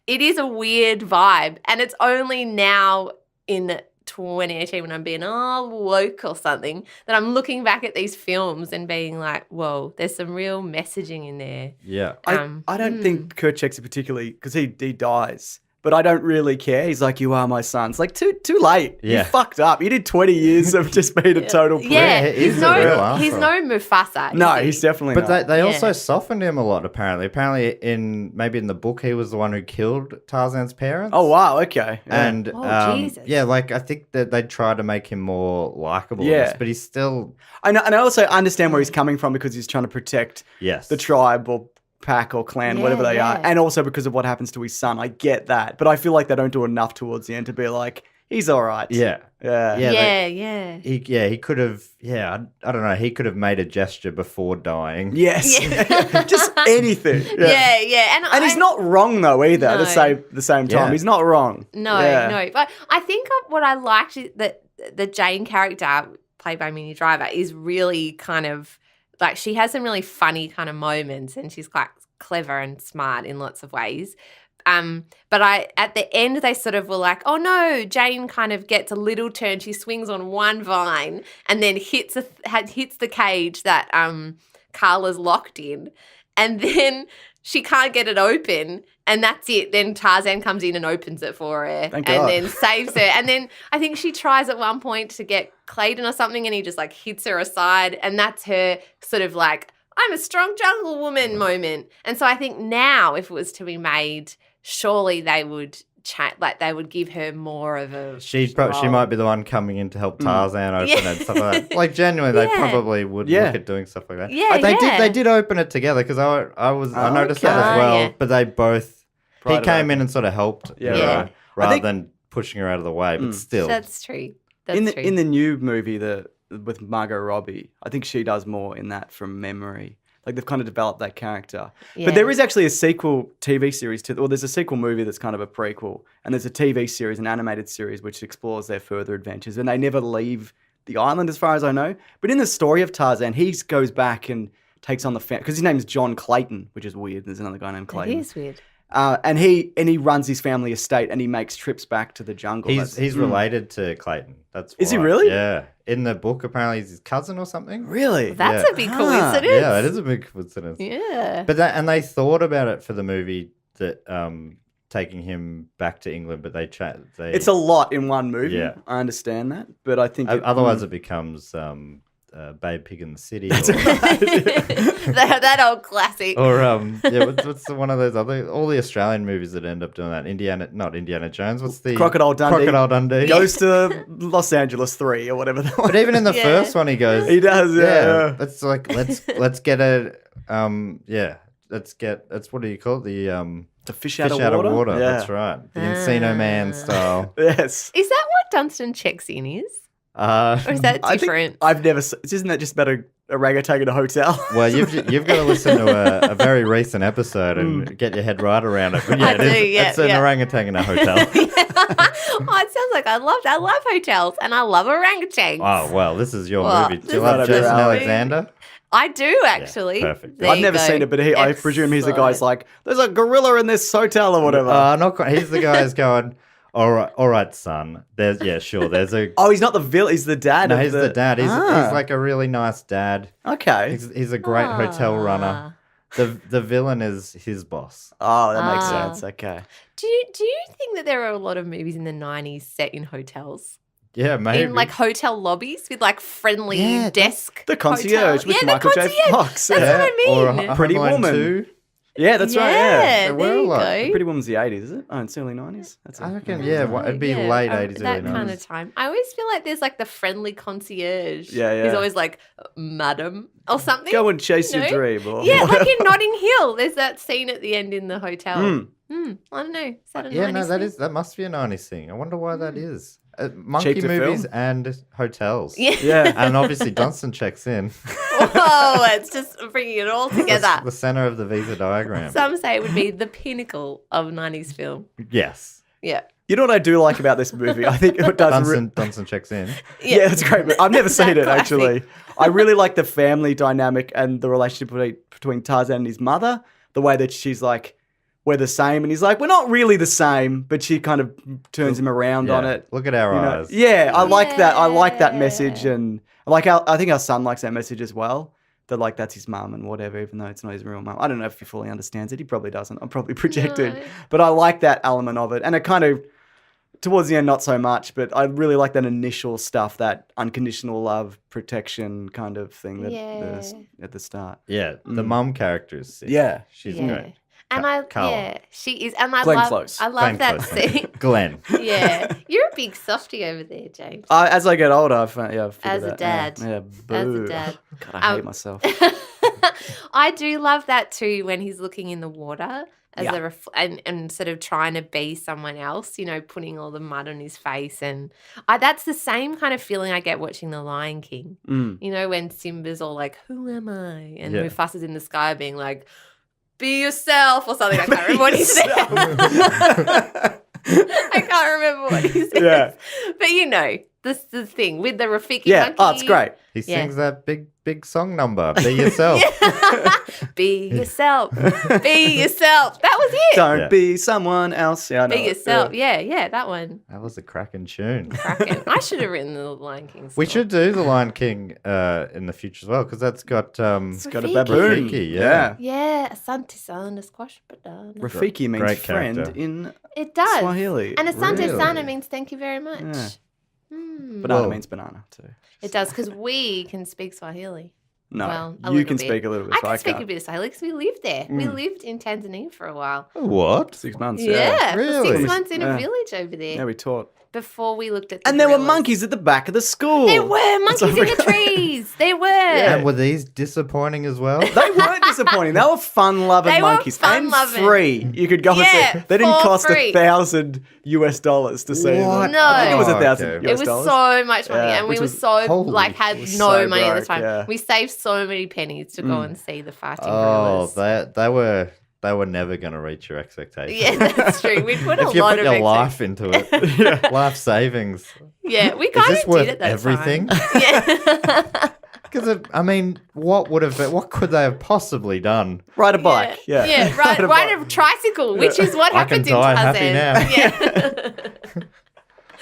It is a weird vibe, and it's only now in 2018 when I'm being woke or something that I'm looking back at these films and being like, whoa, there's some real messaging in there. Yeah. I don't think Kerchak's particularly, because he dies, but I don't really care. He's like, you are my son. It's too late. Yeah. You fucked up. You did 20 years of just being a total prick. Yeah, he's he's a real no asshole. Mufasa. No, is he? he's definitely But not. they also Yeah. softened him a lot, apparently. Apparently, maybe in the book, he was the one who killed Tarzan's parents. Oh, wow. Okay. Yeah. And Oh, Jesus. yeah, I think that they try to make him more likable. Yeah. But he's still I know, and I also understand where he's coming from because he's trying to protect the tribe or pack or clan, Yeah, whatever they are, yeah. and also because of what happens to his son. I get that, but I feel like they don't do enough towards the end to be like, he's all right. Yeah. Yeah. Yeah. Yeah. He could have. Yeah, I don't know. He could have made a gesture before dying. Yes. Just anything. Yeah. And he's not wrong though either. At the same time, Yeah. he's not wrong. No. But I think what I liked is that the Jane character, played by Minnie Driver, is really kind of she has some really funny kind of moments, and she's quite clever and smart in lots of ways. But at the end, they sort of were like, oh no, Jane kind of gets a little turn. She swings on one vine and then hits the cage that Carla's locked in, and then she can't get it open, and that's it. Then Tarzan comes in and opens it for her, Thank and God. then saves her. And then I think she tries at one point to get Clayton or something, and he just hits her aside, and that's her sort of I'm a strong jungle woman moment. And so I think now, if it was to be made, surely they would they would give her more of a She role. might be the one coming in to help Tarzan open it and stuff like that. Genuinely, they Yeah. probably would Yeah. look at doing stuff like that. Yeah, They did open it together because I noticed that as okay. well. Yeah. But they both Pried he it came open. in and sort of helped Yeah. her, Yeah. rather think- than pushing her out of the way. But still, That's true. That's in true. the new movie with Margot Robbie, I think she does more in that from memory. They've kind of developed that character. Yeah. But there is actually a sequel TV series there's a sequel movie that's kind of a prequel, and there's a TV series, an animated series, which explores their further adventures, and they never leave the island as far as I know. But in the story of Tarzan, he goes back and takes on the family, because his name's John Clayton, which is weird. There's another guy named It Clayton. is weird. And he runs his family estate, and he makes trips back to the jungle. he's related to Clayton. That's Is he why. really? Yeah. In the book, apparently, he's his cousin or something. Really? That's Yeah. a big Ah. coincidence. Yeah, it is a big coincidence. Yeah. But they thought about it for the movie that taking him back to England, but they It's a lot in one movie. Yeah. I understand that, but I think otherwise it becomes Babe Pig in the City. that old classic. Or what's one of those other all the Australian movies that end up doing that? Not Indiana Jones. What's the Crocodile Dundee. Crocodile Dundee Goes to Los Angeles 3 or whatever that was. But even in the Yeah. first one, he goes. He does, yeah. It's like let's get a that's what do you call it? The fish Fish out out of water. Yeah. That's right. The Encino Man style. Yes. Is that what Dunstan checks in is? Or is that I think different? I've never. Isn't that just about a orangutan in a hotel? Well, you've got to listen to a very recent episode and get your head right around it. But yeah, it's an orangutan in a hotel. Oh, it sounds like I love hotels and I love orangutans. Oh well, this is your Well, movie. Do this you love is Jason your movie. Alexander? I do actually. perfect. There I've you never go. seen it, but I presume he's the guy's Excellent. like, there's a gorilla in this hotel or whatever. Not quite. He's the guy who's going. All right, son. There's There's a. Oh, he's not the villain. He's the dad. No, of he's the dad. He's Ah. like a really nice dad. Okay. He's a great hotel runner. The villain is his boss. Oh, that makes Ah. sense. Okay. Do you think that there are a lot of movies in the 90s set in hotels? Yeah, maybe. In like hotel lobbies with like friendly Yeah, desk. The Concierge hotel. with yeah, Michael the J. concierge. Fox. That's Yeah, what I mean. Or Pretty Home Alone Woman. 2. Yeah, that's right. Yeah. There were there a you lot. go. Pretty Woman's the 80s, is it? Oh, it's early 90s. That's it. I reckon, it'd be Yeah, late 80s, that early kind 90s. of time. I always feel like there's like the friendly concierge. Yeah. He's always like, madam, or something. Go and chase your No? dream. Or Yeah, like whatever. in Notting Hill. There's that scene at the end in the hotel. Mm. I don't know. Is that a 90s Yeah, no, thing? that must be a 90s thing. I wonder why that is. Monkey Cheap to movies film. and hotels. Yeah. Yeah. And obviously Dunstan checks in. Whoa, it's just bringing it all together. That's the center of the Visa diagram. Some say it would be the pinnacle of 90s film. Yes. Yeah. You know what I do like about this movie? I think it does. Dunstan checks in. Yeah, it's great. But I've never seen it Classic. actually. I really like the family dynamic and the relationship between Tarzan and his mother. The way that she's like, we're the same, and he's like, we're not really the same, but she kind of turns him around on Yeah. it. Look at our You know? eyes. Yeah, I like that. I like that Yeah. message, and I think our son likes that message as well. That like that's his mum and whatever, even though it's not his real mum. I don't know if he fully understands it. He probably doesn't. I'm probably projected, No. but I like that element of it, and it kind of towards the end not so much. But I really like that initial stuff, that unconditional love, protection kind of thing that Yeah. at the start. Yeah, the mum character is sick. Yeah. She's Yeah. great. And Carla. she is. And I Glenn love, Close. I love Glenn that Close. scene. Glenn. Yeah. You're a big softie over there, James. As I get older, I've figured As a that, dad. Yeah, As a boo. dad. God, I hate Um, myself. I do love that too when he's looking in the water as Yeah. and sort of trying to be someone else, putting all the mud on his face. And that's the same kind of feeling I get watching The Lion King. Mm. When Simba's all like, who am I? And Yeah. Mufasa's in the sky being like, be yourself or something. I can't remember what he said. I can't remember what he said. Yeah. But this is the thing with the Rafiki Yeah. monkey. Oh, it's great. He Yeah. sings that big song number. Be yourself. Be yourself. Be yourself. That was it. Don't Yeah. be someone else. Yeah, I know Be it. yourself. Yeah, that one. That was a cracking tune. Cracking. I should have written the Lion King song. We should do The Lion King in the future as well, because that's got It's got a Rafiki. baboon. Rafiki, yeah. Yeah, Asante Sana squash banana. Rafiki means Great friend character. in It does. Swahili. And Asante Really? Sana means thank you very much. Yeah. Hmm. Banana Well- means banana too. It does because we can speak Swahili. No, Well, a you little can bit. speak a little bit. I so can speak a can't. bit of Swahili because we lived there. We Mm. lived in Tanzania for a while. what? 6 months. Yeah, for Really? 6 months in a Yeah. village over there. Yeah, we taught. Before we looked at the And there were gorillas. monkeys at the back of the school. There were monkeys in the over- trees. There were. And were these disappointing as well? They weren't disappointing. They were fun-loving They were monkeys. fun-loving. And free. You could go Yeah, and see. They didn't for cost free. $1,000 to see them. What? No. I think it was Oh, $1,000 okay. It was dollars. so much money, Yeah, and we which were was- so holy had shit. no So money at the broke, time. yeah. We saved so many pennies to go and see the fighting Oh, gorillas. they were never going to reach your expectations. Yeah, that's true. We put a If you lot put of your life into it, life savings. Yeah, we Is kind this of worth did it that everything? time. Yeah. Because what could they have possibly done? Ride a bike. Yeah. Yeah, Ride a ride bike. a tricycle, which is what I can happens in die Tarzan. happy now. Yeah.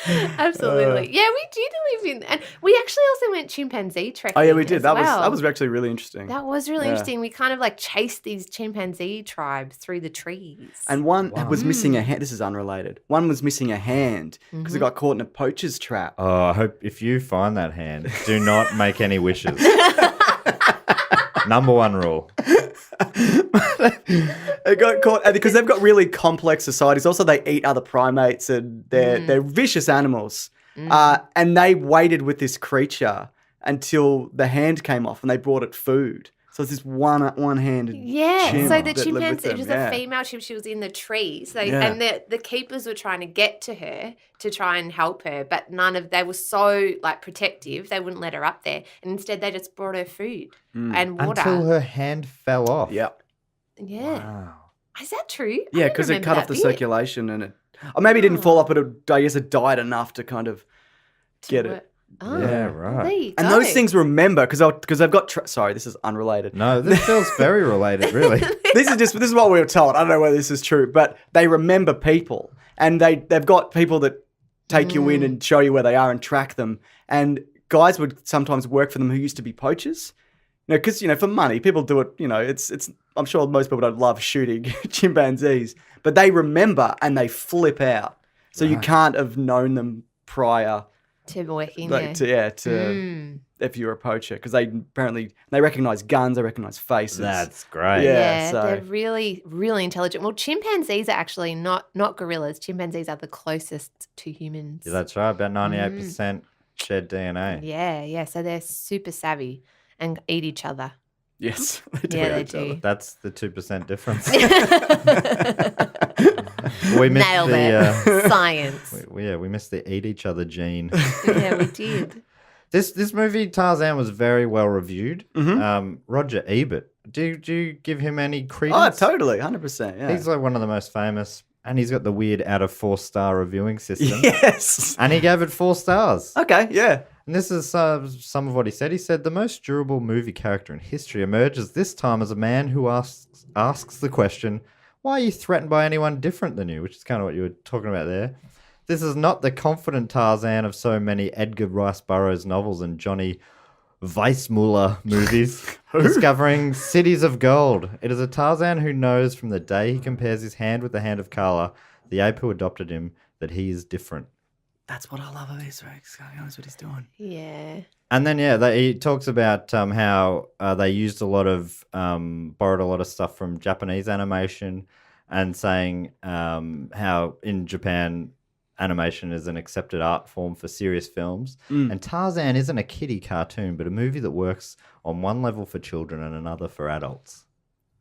Absolutely. Yeah, we did live in, and we actually also went chimpanzee trekking. Oh yeah, we did. as That well. was actually really interesting. That was really Yeah. interesting. We kind of like chased these chimpanzee tribes through the trees. And one was missing a hand. This is unrelated. One was missing a hand because it got caught in a poacher's trap. Oh, I hope if you find that hand, do not make any wishes. Number one rule. It got caught because they've got really complex societies. Also, they eat other primates and they're vicious animals. And they waited with this creature until the hand came off and they brought it food. So it's this one-handed Yeah, chimp so the that lived with chimpanzee, them, it was yeah. a female chimp, she was in the tree. So Yeah. and the keepers were trying to get to her to try and help her, but they were so like protective, they wouldn't let her up there. And instead they just brought her food and water. Until her hand fell off. Yep. Yeah. Wow. Is that true? I Yeah, don't because it remember cut that off the bit. circulation and it... Or maybe it didn't fall off, but I guess it died enough to kind of get it. Oh, Yeah, well, right. there you And go. those things remember because they've got... sorry, this is unrelated. No, this feels very related, really. This is what we were told. I don't know whether this is true, but they remember people, and they've got people that take you in and show you where they are and track them. And guys would sometimes work for them who used to be poachers, because for money, people do it. It's. I'm sure most people don't love shooting chimpanzees, but they remember and they flip out. So you can't have known them prior. to working Like, there. If you're a poacher, because they recognize guns, they recognize faces. That's great. Yeah. Yeah, so- they're really, really intelligent. Well, chimpanzees are actually not gorillas. Chimpanzees are the closest to humans. Yeah, that's right. About 98% shared DNA. Yeah. So they're super savvy and eat each other. Yes, they do. Yeah, they each other. do. That's the 2% difference. we missed Nailed the it. Science. we missed the eat each other gene. Yeah, we did. This movie Tarzan was very well reviewed. Roger Ebert. Do you give him any Oh, credence? totally, 100%. Yeah. He's like one of the most famous, and he's got the weird out of 4-star reviewing system. Yes. And he gave it 4 stars. Okay. Yeah. And this is some of what he said. He said, the most durable movie character in history emerges this time as a man who asks the question, why are you threatened by anyone different than you? Which is kind of what you were talking about there. This is not the confident Tarzan of so many Edgar Rice Burroughs novels and Johnny Weissmuller movies, discovering cities of gold. It is a Tarzan who knows from the day he compares his hand with the hand of Carla, the ape who adopted him, that he is different. That's what I love of Easter eggs. He knows what he's doing. Yeah. And then, he talks about how they used borrowed a lot of stuff from Japanese animation and saying how in Japan, animation is an accepted art form for serious films. And Tarzan isn't a kiddie cartoon, but a movie that works on one level for children and another for adults.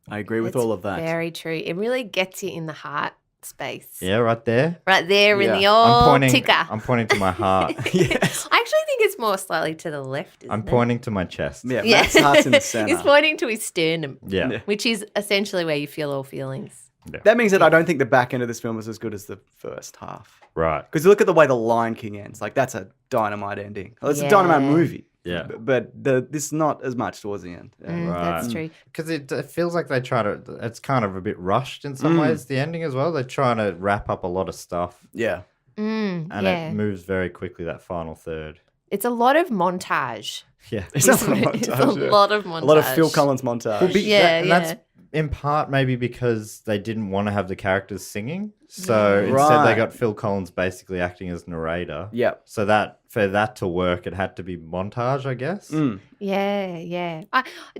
I agree with It's all of that. Very true. It really gets you in the heart space. Yeah, right there. Right there in Yeah. the old I'm ticker. pointing to my heart. Yes. I actually think it's more slightly to the left. Isn't I'm it? pointing to my chest. Yeah, Matt's heart's in the center. He's pointing to his sternum, Yeah. which is essentially where you feel all feelings. That means that I don't think the back end of this film is as good as the first half. Right. Because you look at the way The Lion King ends. Like, that's a dynamite ending. Well, it's a dynamite Yeah. movie. Yeah. But this is not as much towards the end. Yeah. Right. That's true. Because it feels like they try to, it's kind of a bit rushed in some ways, the ending as well. They're trying to wrap up a lot of stuff. Yeah. And it moves very quickly, that final third. It's a lot of montage. Yeah. It's not a It's montage. a Yeah. lot of montage. A lot of Phil Collins montage. And that's in part maybe because they didn't want to have the characters singing. So instead Right. they got Phil Collins basically acting as narrator. Yep. So that for that to work, it had to be montage, I guess. Yeah.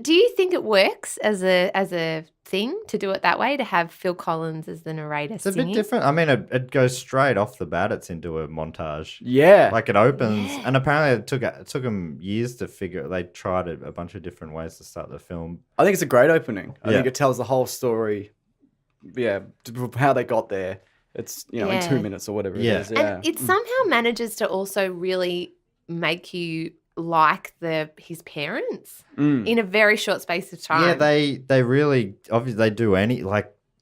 Do you think it works as a thing to do it that way, to have Phil Collins as the narrator It's a singing? bit different. I mean, it goes straight off the bat. It's into a montage. Yeah. Like it opens, and apparently it took them years to figure. They tried it a bunch of different ways to start the film. I think it's a great opening. I Yeah. think it tells the whole story. Yeah. How they got there. It's, in Yeah. 2 minutes or whatever Yeah. it is. Yeah. And it somehow manages to also really make you like his parents in a very short space of time. Yeah, they really obviously they do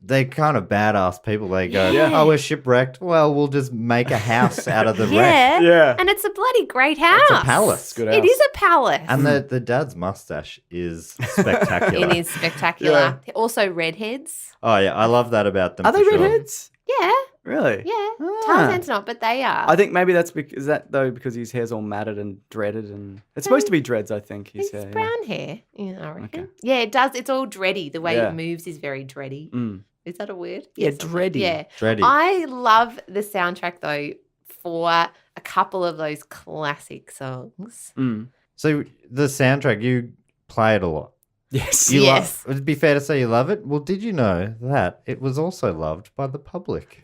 they're kind of badass people. They go, Yeah. oh, we're shipwrecked. Well, we'll just make a house out of the wreck. Yeah. Yeah. And it's a bloody great house. It's a palace. Good It house. is a palace. And the dad's mustache is spectacular. It is spectacular. Also redheads. Oh yeah, I love that about them. Are they for sure. redheads? Yeah. Really? Yeah, Ah. Tarzan's not, but they are. I think maybe that's because his hair's all matted and dreaded, and it's supposed to be dreads. I think his it's hair. brown hair. Yeah, I reckon. Okay. Yeah, it does. It's all dready. The way Yeah. it moves is very dready. Mm. Is that a word? Yeah, Yes, okay. dready. Yeah. Dready. I love the soundtrack though for a couple of those classic songs. Mm. So the soundtrack, you play it a lot. Yes. You Yes. Would it be fair to say you love it? Well, did you know that it was also loved by the public?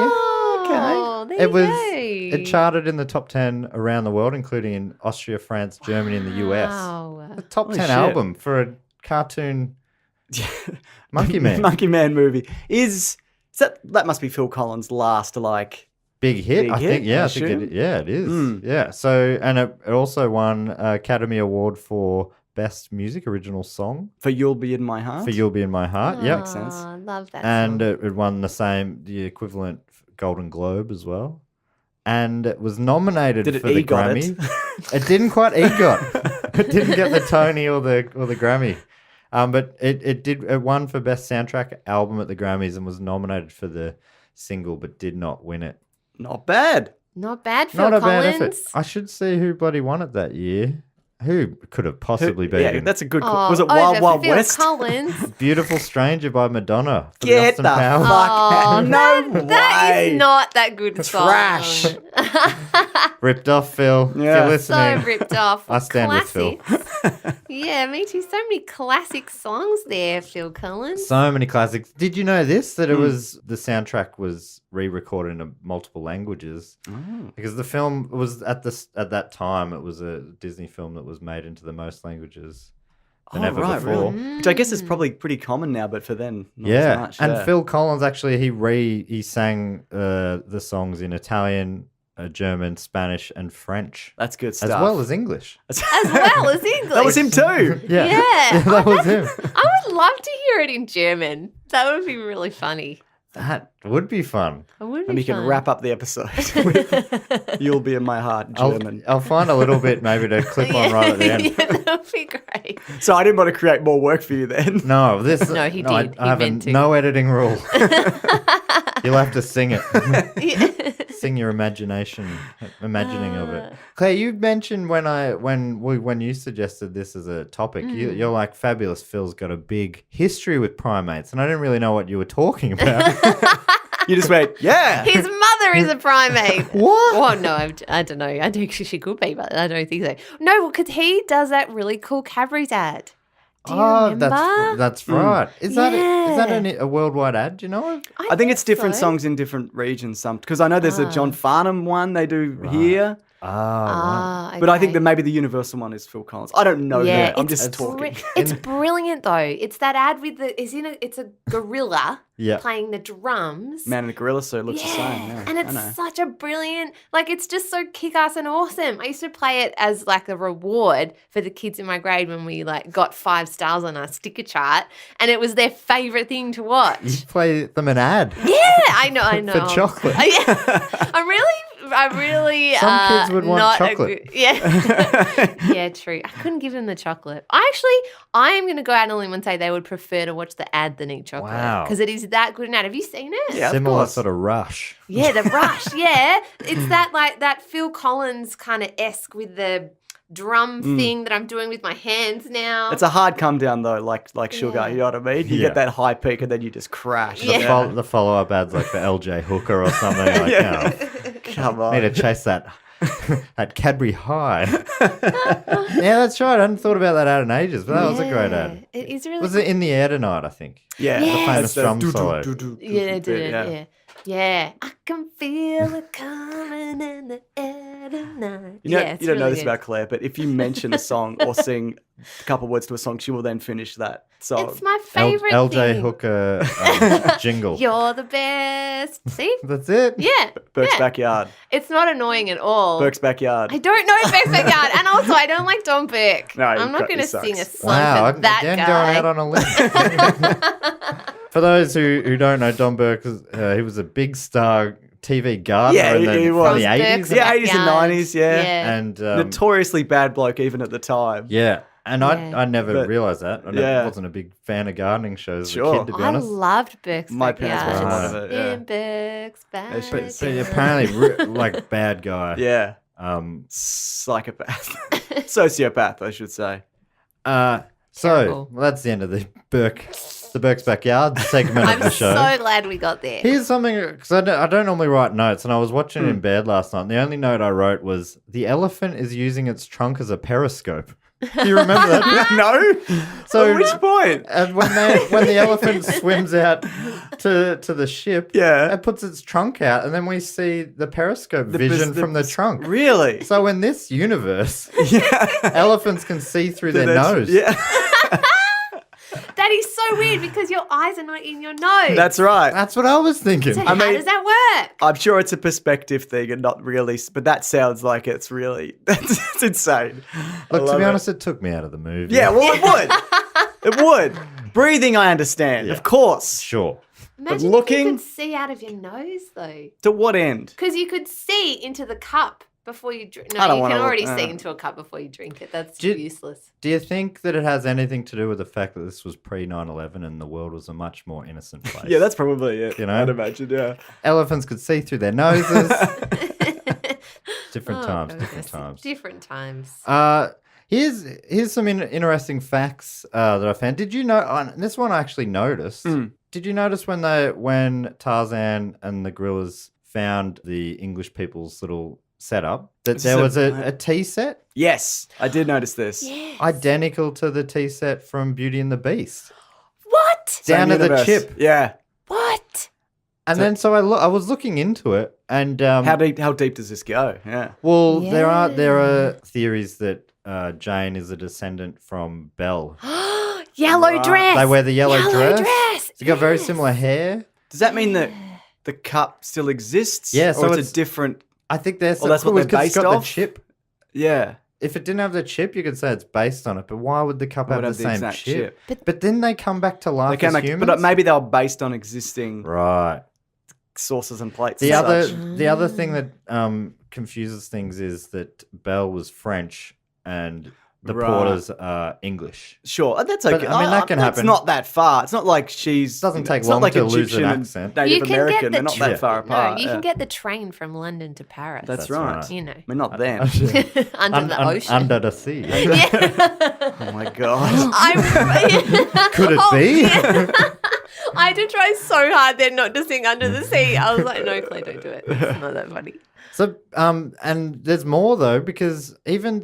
Oh, there It you was. go. It charted in the top 10 around the world, including in Austria, France, Germany, and the US. Wow. The top Holy 10 shit. album for a cartoon Monkey Man. Monkey Man movie is that must be Phil Collins' last Big hit, Big I hit, think. Yeah, I I think assume? it is. Mm. Yeah. So, and it also won Academy Award for Best Music Original Song for You'll Be in My Heart. for You'll Be in My Heart. Yep. Makes sense. Oh, love that. And song. it won the equivalent Golden Globe as well. And it was nominated Did it for the EGOT Grammy. It didn't quite EGOT. It didn't get the Tony or the Grammy. But it won for Best Soundtrack Album at the Grammys and was nominated for the single, but did not win it. Not bad. Not bad, Phil Not a Collins. bad effort. I should see who bloody won it that year. Who could have possibly been? Yeah, that's a good. Oh, Was it over Wild Wild Phil West? Collins. Beautiful Stranger by Madonna. For Get Austin the Powers. fuck Oh, out! No that way. is not that good song. Trash. Ripped off, Phil. If Yeah. you're So listening. ripped off. I stand with Phil. Classics. Yeah, me too. So many classic songs there, Phil Collins. So many classics. Did you know this? That it Hmm. was the soundtrack was re-recorded in multiple languages Oh. because the film was at that time it was a Disney film that was made into the most languages than ever before. Really? Which I guess is probably pretty common now, but for then, not Yeah, as much. and yeah. Phil Collins actually he sang the songs in Italian, German, Spanish, and French, That's good as stuff. well as English. As well as English. That was him too. Yeah, Yeah. that was him. I would love to hear it in German. That would be really funny. That would be fun. It would be And you can fun. wrap up the episode with "You'll Be in My Heart" German. I'll find a little bit maybe to clip on right at the end. Yeah, that would be great. So I didn't want to create more work for you then. No, No, he did. I He have meant to. no editing rule. You'll have to sing it. Yeah. Sing your imagining of it. Claire, you mentioned when you suggested this as a topic, you're like, Fabulous Phil's got a big history with primates, and I didn't really know what you were talking about. You just went, yeah. His mother is a primate. What? Well, no, I don't know. I think she could be, but I don't think so. No, because he does that really cool Cadbury's ad. Do you remember? That's right. Is that Yeah. a worldwide ad? Do you know? I think it's different so. songs in different regions. Because I know there's a John Farnham one they do here. But I think that maybe the universal one is Phil Collins. I don't know yeah, that. I'm just talking. It's brilliant though. It's that ad with it's a gorilla Yeah. playing the drums. Man in a gorilla suit looks the same. Yeah, and I know. it's such a brilliant, it's just so kick-ass and awesome. I used to play it as a reward for the kids in my grade when we got 5 stars on our sticker chart, and it was their favorite thing to watch. You play them an ad. Yeah, I know. For chocolate. I really. Some kids would want not chocolate. Yeah. Yeah, true. I couldn't give them the chocolate. I am going to go out on a limb and say they would prefer to watch the ad than eat chocolate. Wow. Because it is that good an ad. Have you seen it? Yeah, of Similar course. sort of rush. Yeah, the rush. Yeah. It's that Phil Collins kind of esque with the drum thing that I'm doing with my hands now. It's a hard come down though, like sugar. Yeah. You know what I mean? You Yeah. get that high peak and then you just crash. Yeah. The follow-up ads like for LJ Hooker or something. Like, Yeah. oh, Come on. need to chase that Cadbury high. Yeah, that's right. I hadn't thought about that ad in ages, but that was a great ad. It is really Was it In the Air Tonight, I think? Yeah. Yes. The famous That's drum do, solo. do, do, do, Yeah, do, it did. yeah. Yeah. Yeah. I can feel it coming in the air tonight. You know, yeah, it's you don't know really this good. about Claire, but if you mention a song or sing a couple of words to a song, she will then finish that song. It's my favorite LJ thing. Hooker jingle. You're the best. See? That's it. Yeah. Burke's yeah. Backyard. It's not annoying at all. Burke's Backyard. I don't know Burke's Backyard. And also, I don't like Don Burke. No, I'm not he going to sucks. sing a song Wow, for that again guy. going out on a limb. For those who don't know, Don Burke, he was a big star TV gardener Yeah, in the, he was. in the From 80s. Burke's Yeah, 80s and Backyard. 90s, yeah. And Notoriously bad bloke even at the time. yeah, And Yeah. I never But- realised that. I yeah. wasn't a big fan of gardening shows as a Sure. kid, to be I honest. loved Burke's My parents Backyard. watched a lot of it, yeah. In Burke's But Backyard. apparently, like, bad guy. Yeah. Um, Psychopath. Sociopath, I should say. so, Terrible. well, that's the end of the Burke's Backyard segment of I'm the show. so glad we got there. Here's something, because I don't normally write notes, and I was watching it in bed last night, and the only note I wrote was, the elephant is using its trunk as a periscope. Do you remember that? No? So- At which point? And when the elephant swims out to the ship, Yeah. it puts its trunk out, and then we see the periscope vision from the trunk. Really? So in this universe, Yeah. elephants can see through their nose. Yeah. That is so weird because your eyes are not in your nose. That's right. That's what I was thinking. So I how mean- does that work? I'm sure it's a perspective thing and not really, but that sounds like it's really, that's insane. Look, I to love be it. honest, it took me out of the movie. Yeah, well, it would. It would. Breathing, I understand, Yeah. of course. Sure. Imagine if looking- you could see out of your nose though. To what end? Because you could see into the cup before you drink. I No, don't you wanna can already look- see into a cup before you drink it. That's Do you- useless. Do you think that it has anything to do with the fact that this was pre 9/11 and the world was a much more innocent place? Yeah, that's probably it. You know? I'd imagine, yeah. Elephants could see through their noses. Different Oh, times, goodness. different times. Different times. Here's some interesting facts that I found. Did you know? This one I actually noticed. Did you notice when Tarzan and the gorillas found the English people's little setup that there was a tea set Yes, I did notice this. Yeah. identical to the tea set from Beauty and the Beast, What? down to Same the universe. chip. Yeah. What? And then so I was looking into it, and How deep does this go? Yeah. well, there are theories that Jane is a descendant from Belle. Yellow Right. dress. They wear the yellow dress. dress. She's got very Yes. similar hair. Does that mean that the cup still exists? Yeah, Or so it's it's- a different. I think that's Well, that's what they're based got off? the chip. Yeah. If it didn't have the chip, you could say it's based on it. But why would the cup Why have would the have the same exact chip? chip? But then they come back to They life came as back, humans. but maybe they were based on existing Right. sauces and plates. The and other such. the other thing that confuses things is that Belle was French and the Right. Porters are English. Sure, that's But, okay. I mean, that can It's happen. not that far. It's not like she's. Doesn't take it's long not like to lose an Egyptian and accent. Native You can American. get They're the not that far apart. No, you yeah. can get the train from London to Paris. That's That's right. right. You know. I mean, not them. Under the ocean. Under the sea. Yeah. Oh my god. Could it be? I had to try so hard then not to sing Under the Sea. I was like, no, Claire, don't do it. It's not that funny. So, and there's more though, because even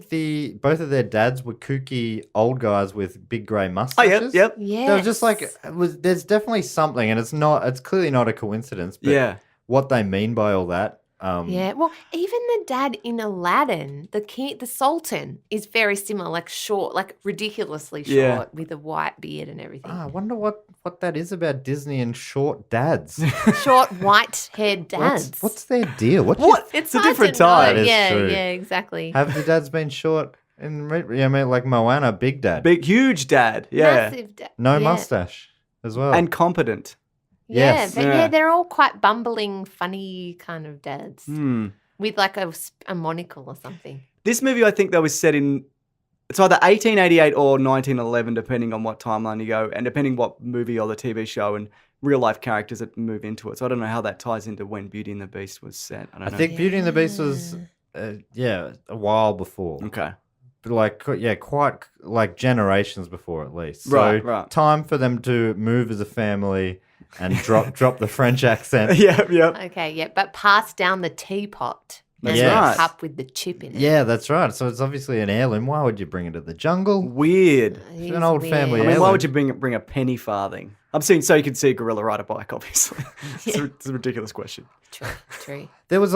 both of their dads were kooky old guys with big grey Oh mustaches. yep. Yeah. They were just like, there's definitely something, and it's clearly not a coincidence, but Yeah. what they mean by all that. Yeah, well, even the dad in Aladdin, the Sultan, is very similar, like short, like ridiculously short, Yeah. with a white beard and everything. I wonder what that is about Disney and short dads. Short, white-haired dads. What's their deal? What? It's a hard different to know. time. That is Yeah, true. yeah, exactly. Have the dads been short? I mean, like Moana, big dad, Big, huge dad. Yeah. Massive no yeah. mustache as well. And competent. Yeah, Yes. but Yeah. yeah, they're all quite bumbling, funny kind of dads Hmm. with like a monocle or something. This movie, I think, though, was set in. It's either 1888 or 1911, depending on what timeline you go, and depending what movie or the TV show and real life characters that move into it. So I don't know how that ties into when Beauty and the Beast was set. I don't I know. think Beauty and the Beast was, a while before. Okay. But quite like generations before at least. Right, So right. time for them to move as a family and drop the French accent. Yep. Okay, yeah, but pass down the teapot That's and right. the cup with the chip in it. Yeah, that's right. So it's obviously an heirloom. Why would you bring it to the jungle? Weird. He's an old weird. family I mean, why heirloom. would you bring a penny farthing? I'm saying so you can see a gorilla ride a bike, obviously. It's a ridiculous question. True. There was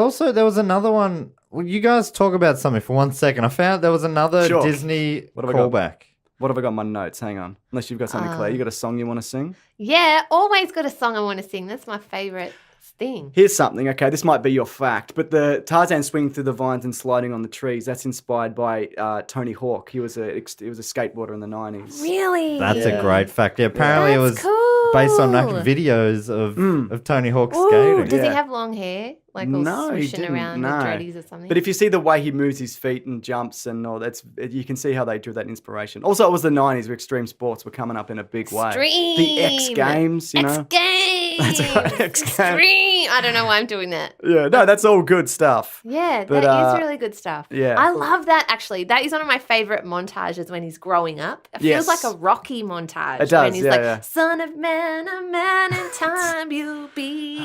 another one. Well, you guys talk about something for 1 second. I found there was another Sure. Disney What have I got? callback. What have I got in my notes? Hang on. Unless you've got something, Claire. You got a song you want to sing? Yeah, always got a song I want to sing. That's my favourite thing. Here's something, okay, this might be your fact, but the Tarzan swinging through the vines and sliding on the trees, that's inspired by Tony Hawk. He was a skateboarder in the 90s. Really? That's a great fact. Yeah, apparently it was That's cool. based on videos of Tony Hawk Ooh, skating. does he Yeah. have long hair? Like all No, he swooshing didn't, around no. with dreadies or something? But if you see the way he moves his feet and jumps and all, you can see how they drew that inspiration. Also, it was the 90s where extreme sports were coming up in a big way. The X Games, you know. X Games. That's right, X Games. Extreme. I don't know why I'm doing that. Yeah, no, that's all good stuff. Yeah, But, that is really good stuff. yeah. I love that actually. That is one of my favorite montages when he's growing up. It feels Yes. like a Rocky montage. It does, When he's yeah, like, yeah. son of man, a man in time you'll be.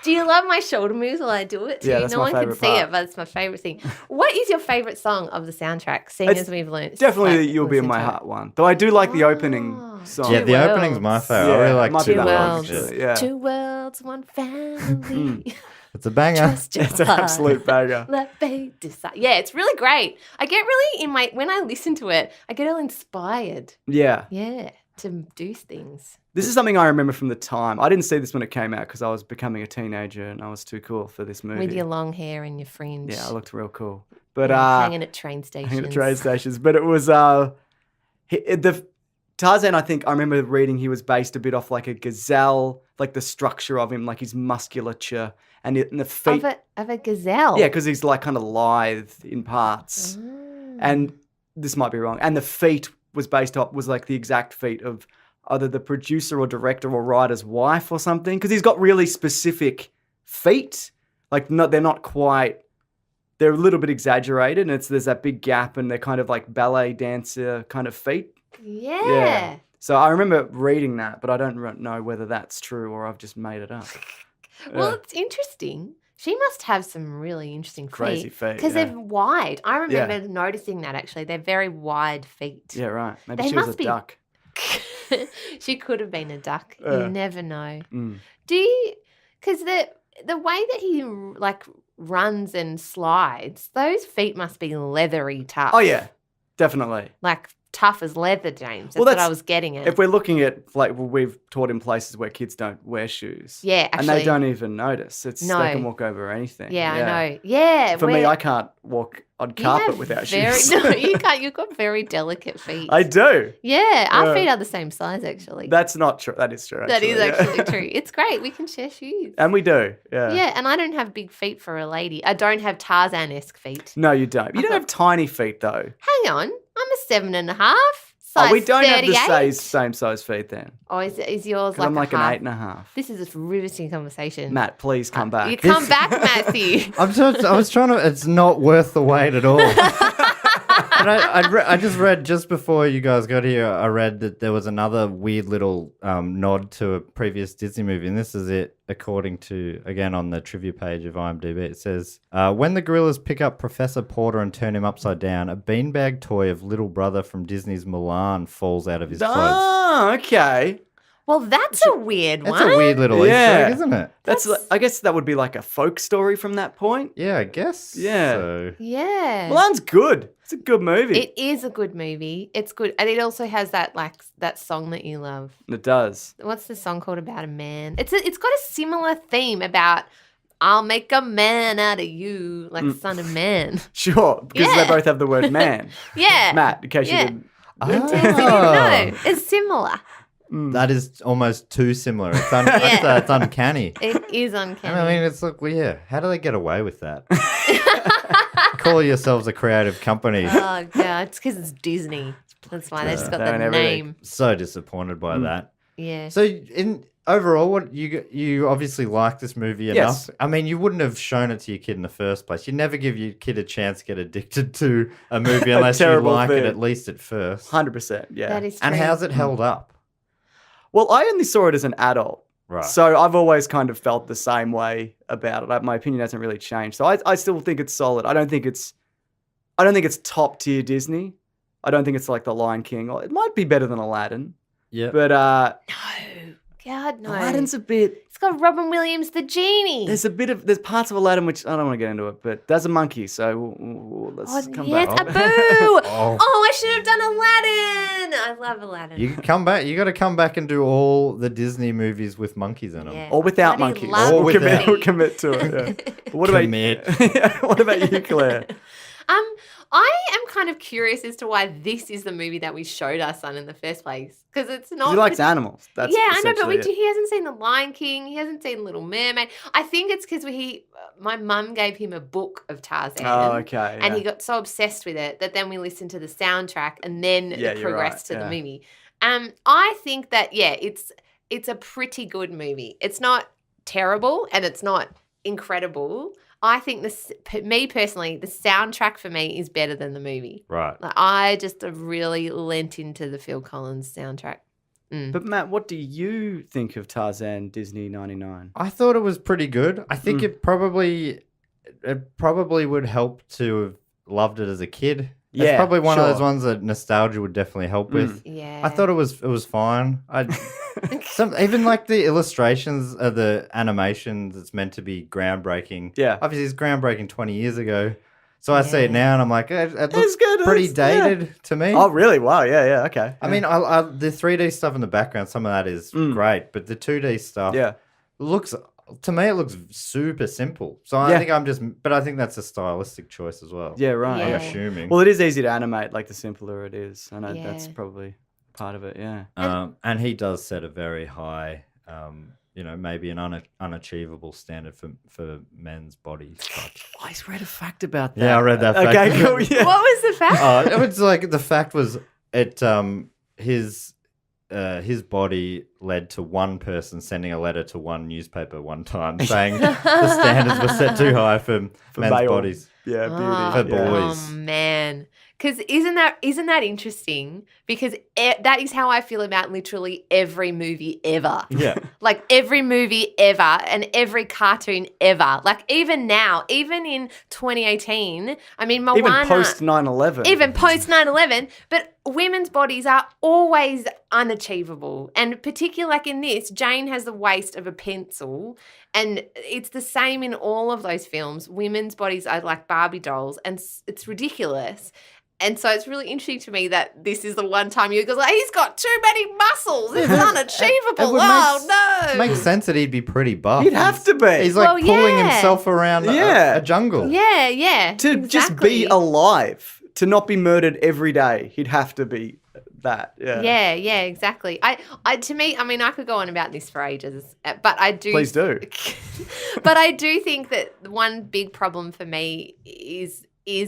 Do you love my shoulder moves while I do it too? Yeah, that's no my one can favourite see part. it, but it's my favourite thing. What is your favourite song of the soundtrack, seeing It's as we've learned? Definitely like, You'll Be in listen My to it? Heart one. Though I do like the opening song. Yeah, Two the opening's my worlds. favorite. I really Yeah, like it might Two be that one, Worlds. actually. Yeah. Two worlds, one family. It's a banger. Trust your It's an heart. absolute banger. Let fate decide. Yeah, it's really great. I get really when I listen to it, I get all inspired. Yeah. Yeah, to do things. This is something I remember from the time. I didn't see this when it came out because I was becoming a teenager and I was too cool for this movie. With your long hair and your fringe. Yeah, I looked real cool. But hanging at train stations. hanging at train stations. But it was the Tarzan. I think I remember reading he was based a bit off like a gazelle, like the structure of him, like his musculature and the feet. Of a gazelle. Yeah, because he's like kind of lithe in parts. And this might be wrong. And the feet was based off was like the exact feet of either the producer or director or writer's wife or something. Because he's got really specific feet. Like they're not quite. They're a little bit exaggerated, and there's that big gap, and they're kind of like ballet dancer kind of feet. Yeah. So I remember reading that, but I don't know whether that's true or I've just made it up. Well, Yeah. it's interesting. She must have some really interesting Crazy feet, because yeah. they're wide. I remember Yeah. noticing that actually. They're very wide feet. Yeah, right. Maybe They she was must a be- duck. She could have been a duck. Yeah. You never know. Mm. Do you? Because the way that he like runs and slides, those feet must be leathery tough. Oh, yeah. Definitely. Like tough as leather, James. That's Well, what I that's- was getting at. If we're looking at, like, we've taught in places where kids don't wear shoes. Yeah, And they actually- don't even notice. No. They can walk over anything. yeah, I know. Yeah. For me, we're- I can't walk on you carpet have without very, shoes. No, you can't. You've got very delicate feet. I do. Yeah, our Yeah. feet are the same size actually. That's not true. That is true. That is yeah. actually true. It's great. We can share shoes. And we do. Yeah. Yeah, and I don't have big feet for a lady. I don't have Tarzan-esque feet. No, you don't. You don't have tiny feet, though. Hang on, I'm a 7.5. Size Oh, we don't 38. have the same size feet then. Oh, is yours Because like I'm like a an half? 8.5. This is a riveting conversation. Matt, please come back. You come back, Matthew. I was trying to. It's not worth the wait at all. But I just read just before you guys got here. I read that there was another weird little nod to a previous Disney movie, and this is it. According to again on the trivia page of IMDb, it says when the gorillas pick up Professor Porter and turn him upside down, a beanbag toy of Little Brother from Disney's Mulan falls out of his clothes. Oh, okay. Well, that's a weird That's one. a weird little Yeah. Easter egg, isn't it? That's. I guess that would be like a folk story from that point. Yeah, I guess. Yeah. So. Yeah. Mulan's good. It's a good movie. It is a good movie. It's good. And it also has that song that you love. It does. What's the song called about a man? It's got a similar theme about I'll make a man out of you, like son of man. Sure, because Yeah. they both have the word man. Yeah. Matt, in case Yeah. you didn't. No, it's similar. That is almost too similar. It's, Yeah. it's uncanny. It is uncanny. I mean, it's like, well, yeah. How do they get away with that? Call yourselves a creative company. Oh god, it's because it's Disney. That's why they just got They the own everything. name. So disappointed by that. Yeah. So, in overall, what you obviously like this movie enough. Yes. I mean, you wouldn't have shown it to your kid in the first place. You'd never give your kid a chance to get addicted to a movie unless you terrible like it thing. at least at first. 100%. Yeah. That is true. And how's it held up? Well, I only saw it as an adult. Right. So I've always kind of felt the same way about it. My opinion hasn't really changed. So I still think it's solid. I don't think it's top tier Disney. I don't think it's like The Lion King. It might be better than Aladdin. Yeah. But No. God, no. Aladdin's a bit. It's got Robin Williams, the genie. There's parts of Aladdin which I don't want to get into it, but there's a monkey, so let's come yes, back. a boo! Oh. I should have done Aladdin. I love Aladdin. You can come back. You got to come back and do all the Disney movies with monkeys in them. Yeah. Or without Bloody monkeys. love Or We'll without. commit to it. Yeah. But what Commit. about what about you, Claire? I am kind of curious as to why this is the movie that we showed our son in the first place, because it's not. He likes animals. That's yeah, I know, but essentially it. he hasn't seen The Lion King. He hasn't seen Little Mermaid. I think it's because my mum gave him a book of Tarzan. Oh, okay. And yeah. he got so obsessed with it that then we listened to the soundtrack and then Yeah, it you're progressed right, to the yeah. movie. I think that it's a pretty good movie. It's not terrible and it's not incredible. I think me personally, the soundtrack for me is better than the movie. Right. Like, I just have really lent into the Phil Collins soundtrack. But Matt, what do you think of Tarzan Disney 99? I thought it was pretty good. I think it probably would help to have loved it as a kid. It's Yeah, probably one of sure. those ones that nostalgia would definitely help with. Yeah. I thought it was fine. Even like the illustrations of the animations, it's meant to be groundbreaking. Yeah. Obviously, it's groundbreaking 20 years ago. So I see it now and I'm like, it looks good, pretty it's- dated to me. Oh, really? Wow. Yeah. Okay. I mean, I the 3D stuff in the background, some of that is great, but the 2D stuff yeah. looks, to me, it looks super simple. So Yeah. I think that's a stylistic choice as well. Yeah, right. I'm Yeah. assuming. Well, it is easy to animate, like the simpler it is. I know that's Yeah. probably part of it, yeah. And he does set a very high, maybe an unachievable standard for men's bodies. I read a fact about that. Yeah, I read that fact. Okay, cool. Yeah. What was the fact? It was like the fact was his body led to one person sending a letter to one newspaper one time saying the standards were set too high for men's male. bodies. Yeah, beauty. For yeah. boys. Oh man, because isn't that interesting? Because that is how I feel about literally every movie ever. Yeah. Like every movie ever and every cartoon ever. Like even now, even in 2018. I mean, Moana. Even post 9/11. Even post 9/11, but women's bodies are always unachievable. And particularly like in this, Jane has the waist of a pencil, and it's the same in all of those films. Women's bodies are like Barbie dolls, and it's ridiculous. And so it's really interesting to me that this is the one time you go, like, he's got too many muscles. It's unachievable. Oh, no. Makes sense that he'd be pretty buff. He'd have to be. He's like Well, pulling yeah. himself around Yeah. a jungle. Yeah, yeah. to just be exactly. alive, to not be murdered every day, he'd have to be that. Yeah. Yeah, exactly. To me, I mean, I could go on about this for ages, but I do. Please do. But I do think that one big problem for me is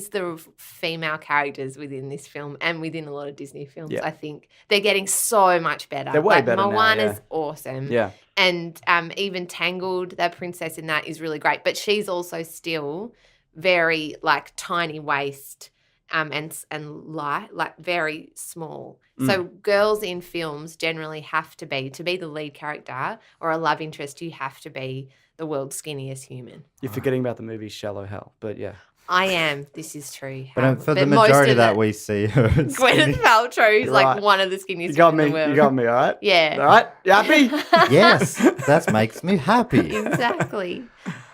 the female characters within this film and within a lot of Disney films. Yeah. I think they're getting so much better. They're way like, better now, Moana's yeah. awesome. Yeah. And even Tangled, that princess in that is really great. But she's also still very like tiny waist and light, like very small. So girls in films generally have to be the lead character or a love interest, you have to be the world's skinniest human. You're forgetting about the movie Shallow Hell, but yeah. I am. This is true. But for the most majority of that it- we see her as skinny. Gwyneth Paltrow is like Right. one of the skinniest You got women me. in the world. You got me, all right? Yeah. All right? You happy? Yes, that makes me happy. Exactly.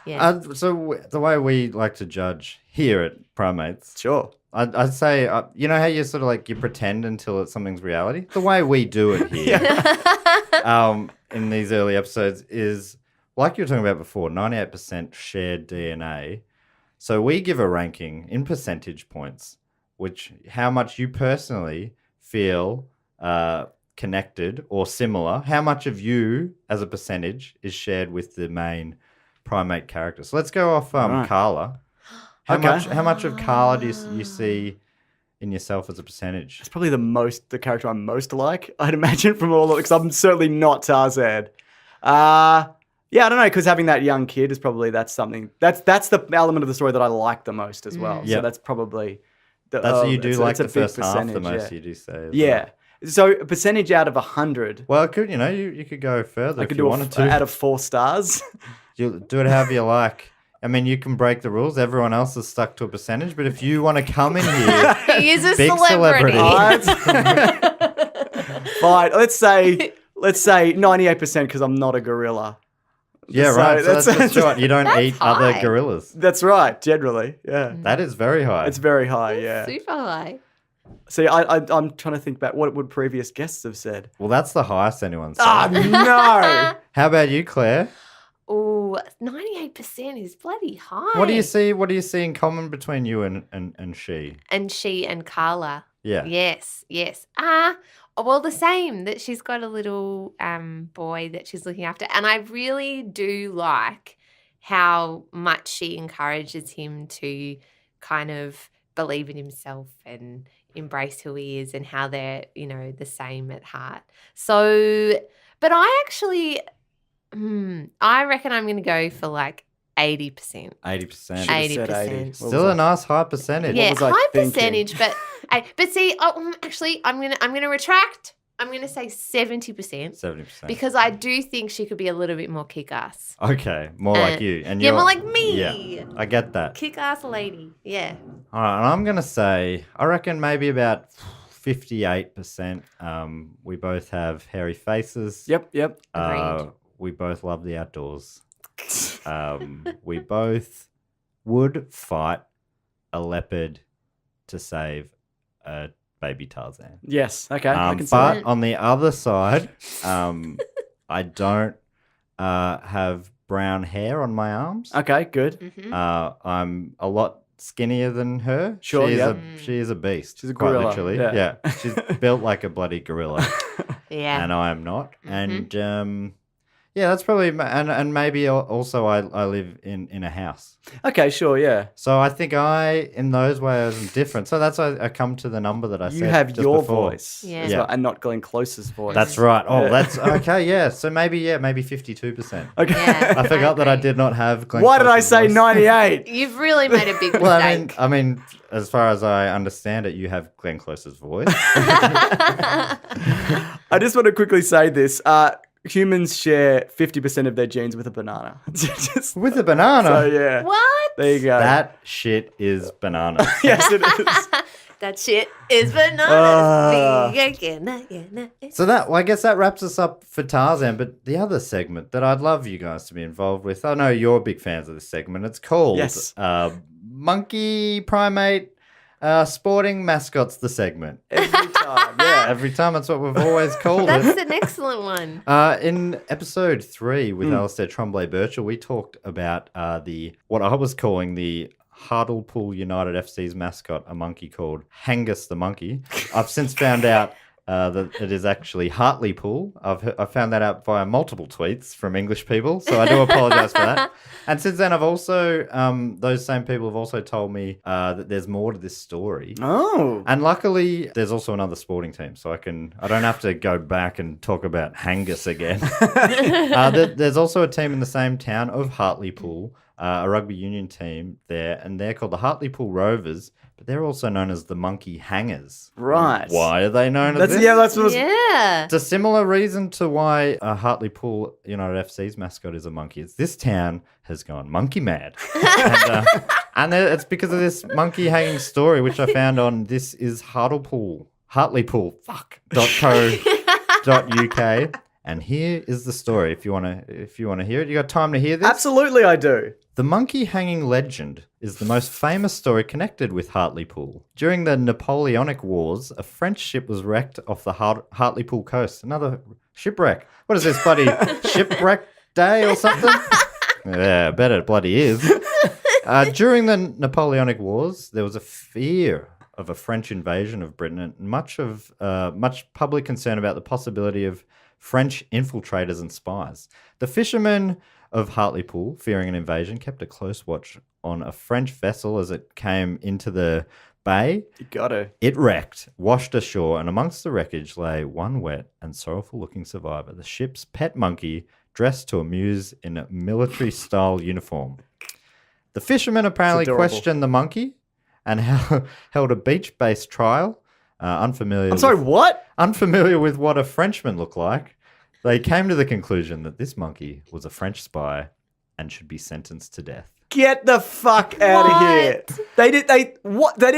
Yeah. So the way we like to judge here at Primates, Sure. I'd say, you know how you sort of like you pretend until something's reality? The way we do it here in these early episodes is, like you were talking about before, 98% shared DNA. So we give a ranking in percentage points, which how much you personally feel connected or similar, how much of you as a percentage is shared with the main primate character. So let's go off Right. Carla. How Okay. much of Carla do you see in yourself as a percentage? It's probably the character I'm most like, I'd imagine, from all of it, because I'm certainly not Tarzan. Yeah, I don't know, because having that young kid is probably, that's the element of the story that I like the most as well. Yeah. So that's probably That's what you do it's like a the big first half the percentage, most. yeah. You do say. as Yeah. well. So a percentage out of 100, Well, it could you could go further I if could you do wanted to. out of 4 stars. You do it however you like. I mean, you can break the rules. Everyone else is stuck to a percentage. But if you want to come in here, He is a big celebrity. celebrity. Fine. Let's say 98% because I'm not a gorilla. yeah, So right. So that's right. You don't That's eat other high. gorillas. That's right. Generally, yeah. That is very high. It's very high. Yeah. Super high. See, I'm trying to think back. What would previous guests have said? Well, that's the highest anyone's said. Ah, no. How about you, Claire? Oh, 98% is bloody high. What do you see? What do you see in common between you and she? And she and Carla. Yeah. Yes. Well, the same, that she's got a little boy that she's looking after. And I really do like how much she encourages him to kind of believe in himself and embrace who he is, and how they're, the same at heart. So, but I actually, I reckon I'm going to go for like 80%. 80%. 80%. Still a nice high percentage. Yeah, was I high thinking? percentage, but see, actually, I'm gonna retract. I'm gonna say 70%. 70%. Because I do think she could be a little bit more kick-ass. Okay, more like you. And Yeah, you're, more like me. Yeah, I get that. Kick-ass lady. Yeah. All right, and I'm going to say, I reckon maybe about 58%. We both have hairy faces. Yep. Agreed. We both love the outdoors. We both would fight a leopard to save a baby Tarzan. Yes. Okay. I can see But that. on the other side, I don't have brown hair on my arms. Okay, good. Mm-hmm. I'm a lot skinnier than her. Sure, yep. She is a beast. She's a quite gorilla, literally. yeah. She's built like a bloody gorilla, Yeah. and I am not. Mhm. And yeah, that's probably and maybe also I live in a house. Okay, sure, yeah. So I think in those ways am different. So that's why I come to the number that I said. You have just your before. voice, Yeah. as Yeah. well, and not Glenn Close's voice. That's right. Oh, Yeah. that's okay. Yeah. So maybe 52%. Okay. Yeah. I forgot that I agree. did not have. Glenn Why did I Close's say voice. 98? You've really made a big mistake. Well, I mean, as far as I understand it, you have Glenn Close's voice. I just want to quickly say this. Humans share 50% of their genes with a banana. Just- With a banana. so, yeah. What? There you go. That shit is banana. Yes, it is. That shit is bananas. So well, I guess that wraps us up for Tarzan. But the other segment that I'd love you guys to be involved with, I know you're big fans of this segment. It's called Yes. Monkey Primate Sporting Mascots, the segment. Every time, yeah. Every time, that's what we've always called That's it. an excellent one. In episode 3 with Alistair Tremblay-Birchall, we talked about what I was calling the Hartlepool United FC's mascot, a monkey called Hangers the monkey. I've since found out that it is actually Hartlepool. I found that out via multiple tweets from English people, so I do apologise for that. And since then, I've also those same people have also told me that there's more to this story. Oh. And luckily, there's also another sporting team, so I don't have to go back and talk about Hangers again. There's also a team in the same town of Hartlepool, a rugby union team there, and they're called the Hartlepool Rovers, but they're also known as the Monkey Hangers. Right. Why are they known as this? That's what Yeah. It's a similar reason to why Hartlepool United FC's mascot is a monkey. It's this town has gone monkey mad. And it's because of this monkey hanging story, which I found on This Is Hartlepool. Hartlepool.co.uk. And here is the story. If you want to hear it, you got time to hear this? Absolutely, I do. The monkey hanging legend is the most famous story connected with Hartlepool. During the Napoleonic Wars, a French ship was wrecked off the Hartlepool coast. Another shipwreck. What is this, bloody shipwreck day or something? Yeah, I bet it bloody is. During the Napoleonic Wars, there was a fear of a French invasion of Britain and much public concern about the possibility of French infiltrators and spies. The fishermen of Hartlepool, fearing an invasion, kept a close watch on a French vessel as it came into the bay. You got to. It wrecked, washed ashore, and amongst the wreckage lay one wet and sorrowful-looking survivor, the ship's pet monkey, dressed to amuse in a military-style uniform. The fishermen apparently adorable. questioned the monkey and held a beach-based trial. Unfamiliar with what a Frenchman looked like, they came to the conclusion that this monkey was a French spy and should be sentenced to death. Get the fuck out of here. They didn't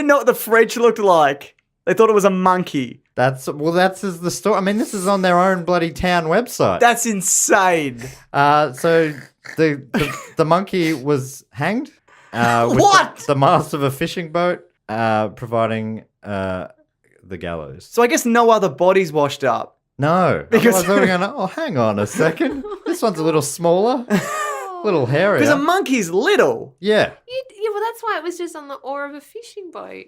know what the French looked like. They thought it was a monkey. That's the story. I mean, this is on their own bloody town website. That's insane. So the monkey was hanged. With What? The mast of a fishing boat, providing the gallows. So I guess no other bodies washed up. No, Because- otherwise they were going, oh, hang on a second. This one's a little smaller. little hairier. Because a monkey's little. Yeah. Yeah, well, that's why it was just on the oar of a fishing boat.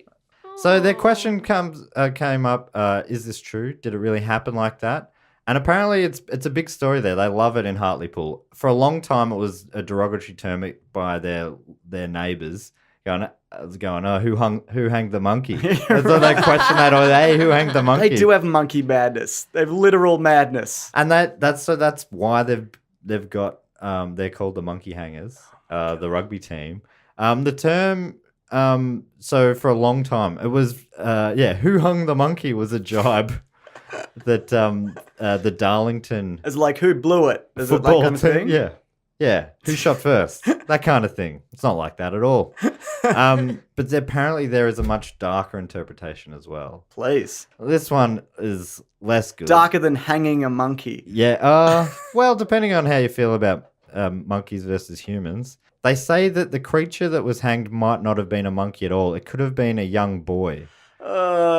So their question Oh. came up, is this true? Did it really happen like that? And apparently it's a big story there. They love it in Hartlepool. For a long time, it was a derogatory term by their neighbours. Going, oh, who hanged the monkey? That's what they question that. Or, hey, who hanged the monkey? They do have monkey madness. They have literal madness. And that's why they've got they're called the Monkey Hangers, the rugby team. The term so for a long time it was who hung the monkey was a jibe that the Darlington It's like, who blew it? Is it that football kind of team, thing? yeah, who shot first, that kind of thing. It's not like that at all. But apparently there is a much darker interpretation as well. Please. This one is less good. Darker than hanging a monkey. Yeah. Well, depending on how you feel about monkeys versus humans, they say that the creature that was hanged might not have been a monkey at all. It could have been a young boy.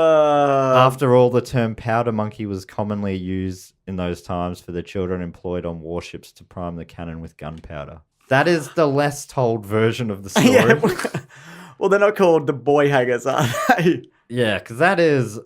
After all, the term powder monkey was commonly used in those times for the children employed on warships to prime the cannon with gunpowder. That is the less told version of the story. Yeah. Well, they're not called the boy hangers, are they? Yeah, because that is...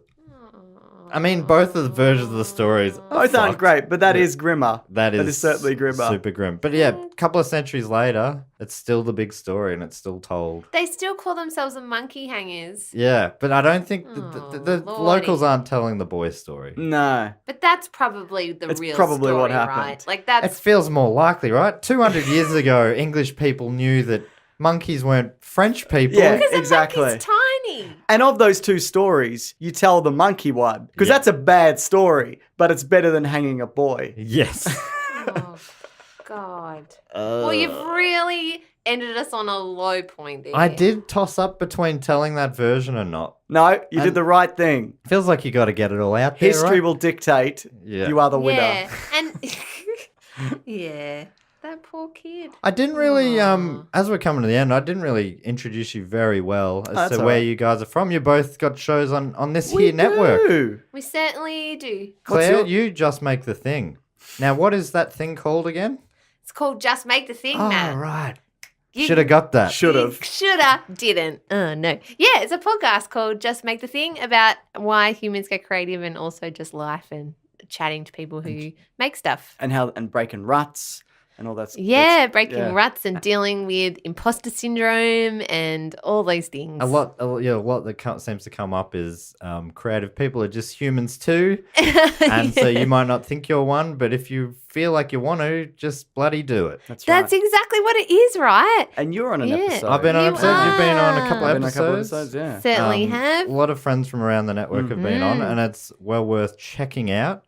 I mean, both of the versions of the stories Both aren't fucked. great, but that is grimmer. That is certainly grimmer. super grim. But yeah, a couple of centuries later, it's still the big story and it's still told. They still call themselves the monkey hangers. Yeah, but I don't think the Lordy. locals aren't telling the boy story. No. But that's probably the It's real probably story, what happened. right? Like It that's feels more likely, right? 200 years ago, English people knew that monkeys weren't French people. Yeah. because exactly. the monkey's tiny. And of those two stories, you tell the monkey one. Because Yeah. that's a bad story, but it's better than hanging a boy. Yes. Oh God. Well, you've really ended us on a low point there. I did toss up between telling that version or not. No, you did And- the right thing. Feels like you got to get it all out there, History right? will dictate Yeah. you are the winner. Yeah, and yeah, that poor kid. I didn't really, Aw. as we're coming to the end, I didn't really introduce you very well as That's to all where right. you guys are from. You both got shows on this We here network. do. We certainly do. What's Claire, your- you just make the thing. Now, what is that thing called again? It's called Just Make the Thing, Oh, Matt. right. You- Should have got that. Should've. Shoulda, didn't. Oh, no. Yeah, it's a podcast called Just Make the Thing about why humans get creative and also just life and chatting to people who make stuff. And breaking ruts and all that stuff. Yeah, breaking yeah. ruts and dealing with imposter syndrome and all those things. A lot that seems to come up is creative people are just humans too, and so you might not think you're one, but if you feel like you want to, just bloody do it. That's right. That's exactly what it is, right? And you're on an Yeah. episode. I've been on You episodes. You've been on a couple I've of been on a couple episodes. episodes, yeah. Certainly A have. lot of friends from around the network have been on, and it's well worth checking out.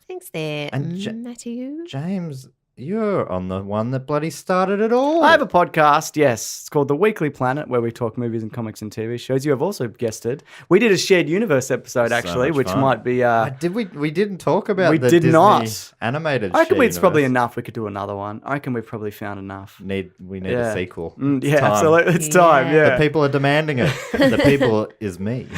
Thanks there, And Matthew. James, you're on the one that bloody started it all. I have a podcast, yes. It's called The Weekly Planet, where we talk movies and comics and TV shows. You have also guested. We did a shared universe episode, So actually, much which fun. might be... Did we? We didn't talk about We the did Disney not. animated. I reckon shared it's probably universe. enough. We could do another one. I reckon we've probably found enough. We need Yeah. a sequel. Mm, It's yeah, time. absolutely. It's time, Yeah. The yeah. people are demanding it. The people is me.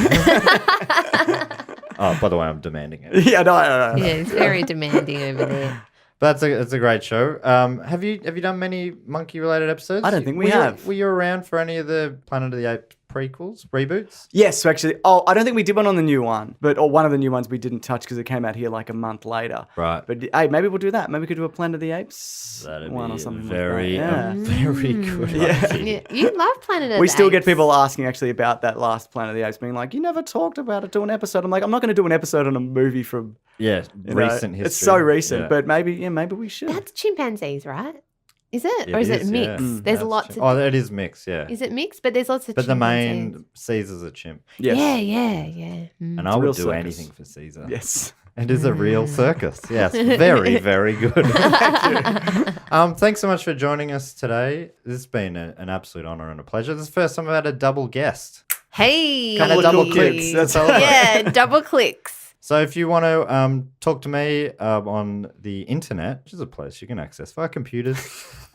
Oh, by the way, I'm demanding it. Yeah, no. Yeah, it's very demanding over there. But it's a great show. Have you done many monkey related episodes? I don't think we Were you- have. Were you around for any of the Planet of the Apes prequels, reboots? Yes, so actually, I don't think we did one on the new one, or one of the new ones we didn't touch because it came out here like a month later. Right. But hey, maybe we'll do that. Maybe we could do a Planet of the Apes That'd one be or something very, like that. Yeah. very good. Yeah. idea. Yeah, you love Planet of We the still get Apes. people asking actually about that last Planet of the Apes, being like, "You never talked about it. Do an episode." I'm like, I'm not going to do an episode on a movie from Yeah, you know, recent history. It's so recent, Yeah. but maybe we should. That's chimpanzees, right? Is it? It Or is it is, yeah. mixed? Mm, There's That's lots chim- of... Oh, it is mixed, yeah. Is it mixed? But there's lots of But the chimpanzees. main Caesar's a chimp. Yes. Yeah. And It's I a real would do circus. anything for Caesar. Yes. It is a real circus. Yes, very, very good. Thanks so much for joining us today. This has been an absolute honor and a pleasure. This is the first time I've had a double guest. Hey. Couple of double cool clicks. kids. That's all. Yeah, double clicks. So if you want to talk to me on the internet, which is a place you can access via computers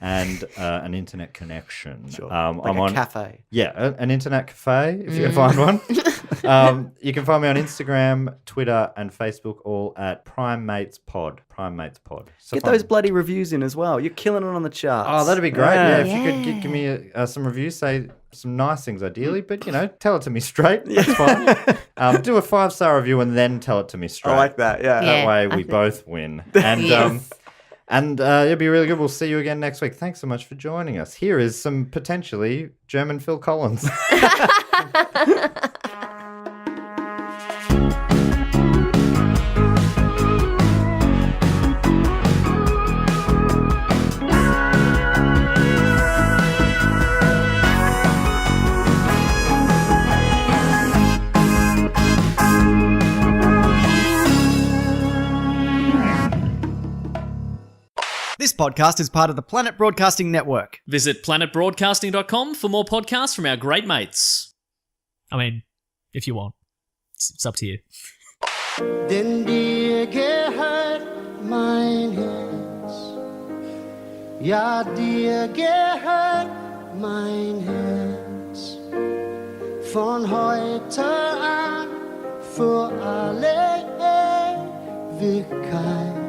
and an internet connection. Sure. I'm Like on a cafe. Yeah, an internet cafe if you can find one. You can find me on Instagram, Twitter, and Facebook, all at Primates Pod. Primates Pod. So Get fun. those bloody reviews in as well. You're killing it on the charts. Oh, that'd be great. Yeah, if you Yeah. could give me some reviews, say some nice things ideally, but tell it to me straight. That's fine. Do a 5-star review and then tell it to me straight. I like that. Yeah. That Yeah, way I we think- both win. And Yes. it'll be really good. We'll see you again next week. Thanks so much for joining us. Here is some potentially German Phil Collins. This podcast is part of the Planet Broadcasting Network. Visit planetbroadcasting.com for more podcasts from our great mates. I mean, if you want. It's up to you. Den dir gehört mein Herz. Ja, dir gehört mein Herz. Von heute an für alle Ewigkeit.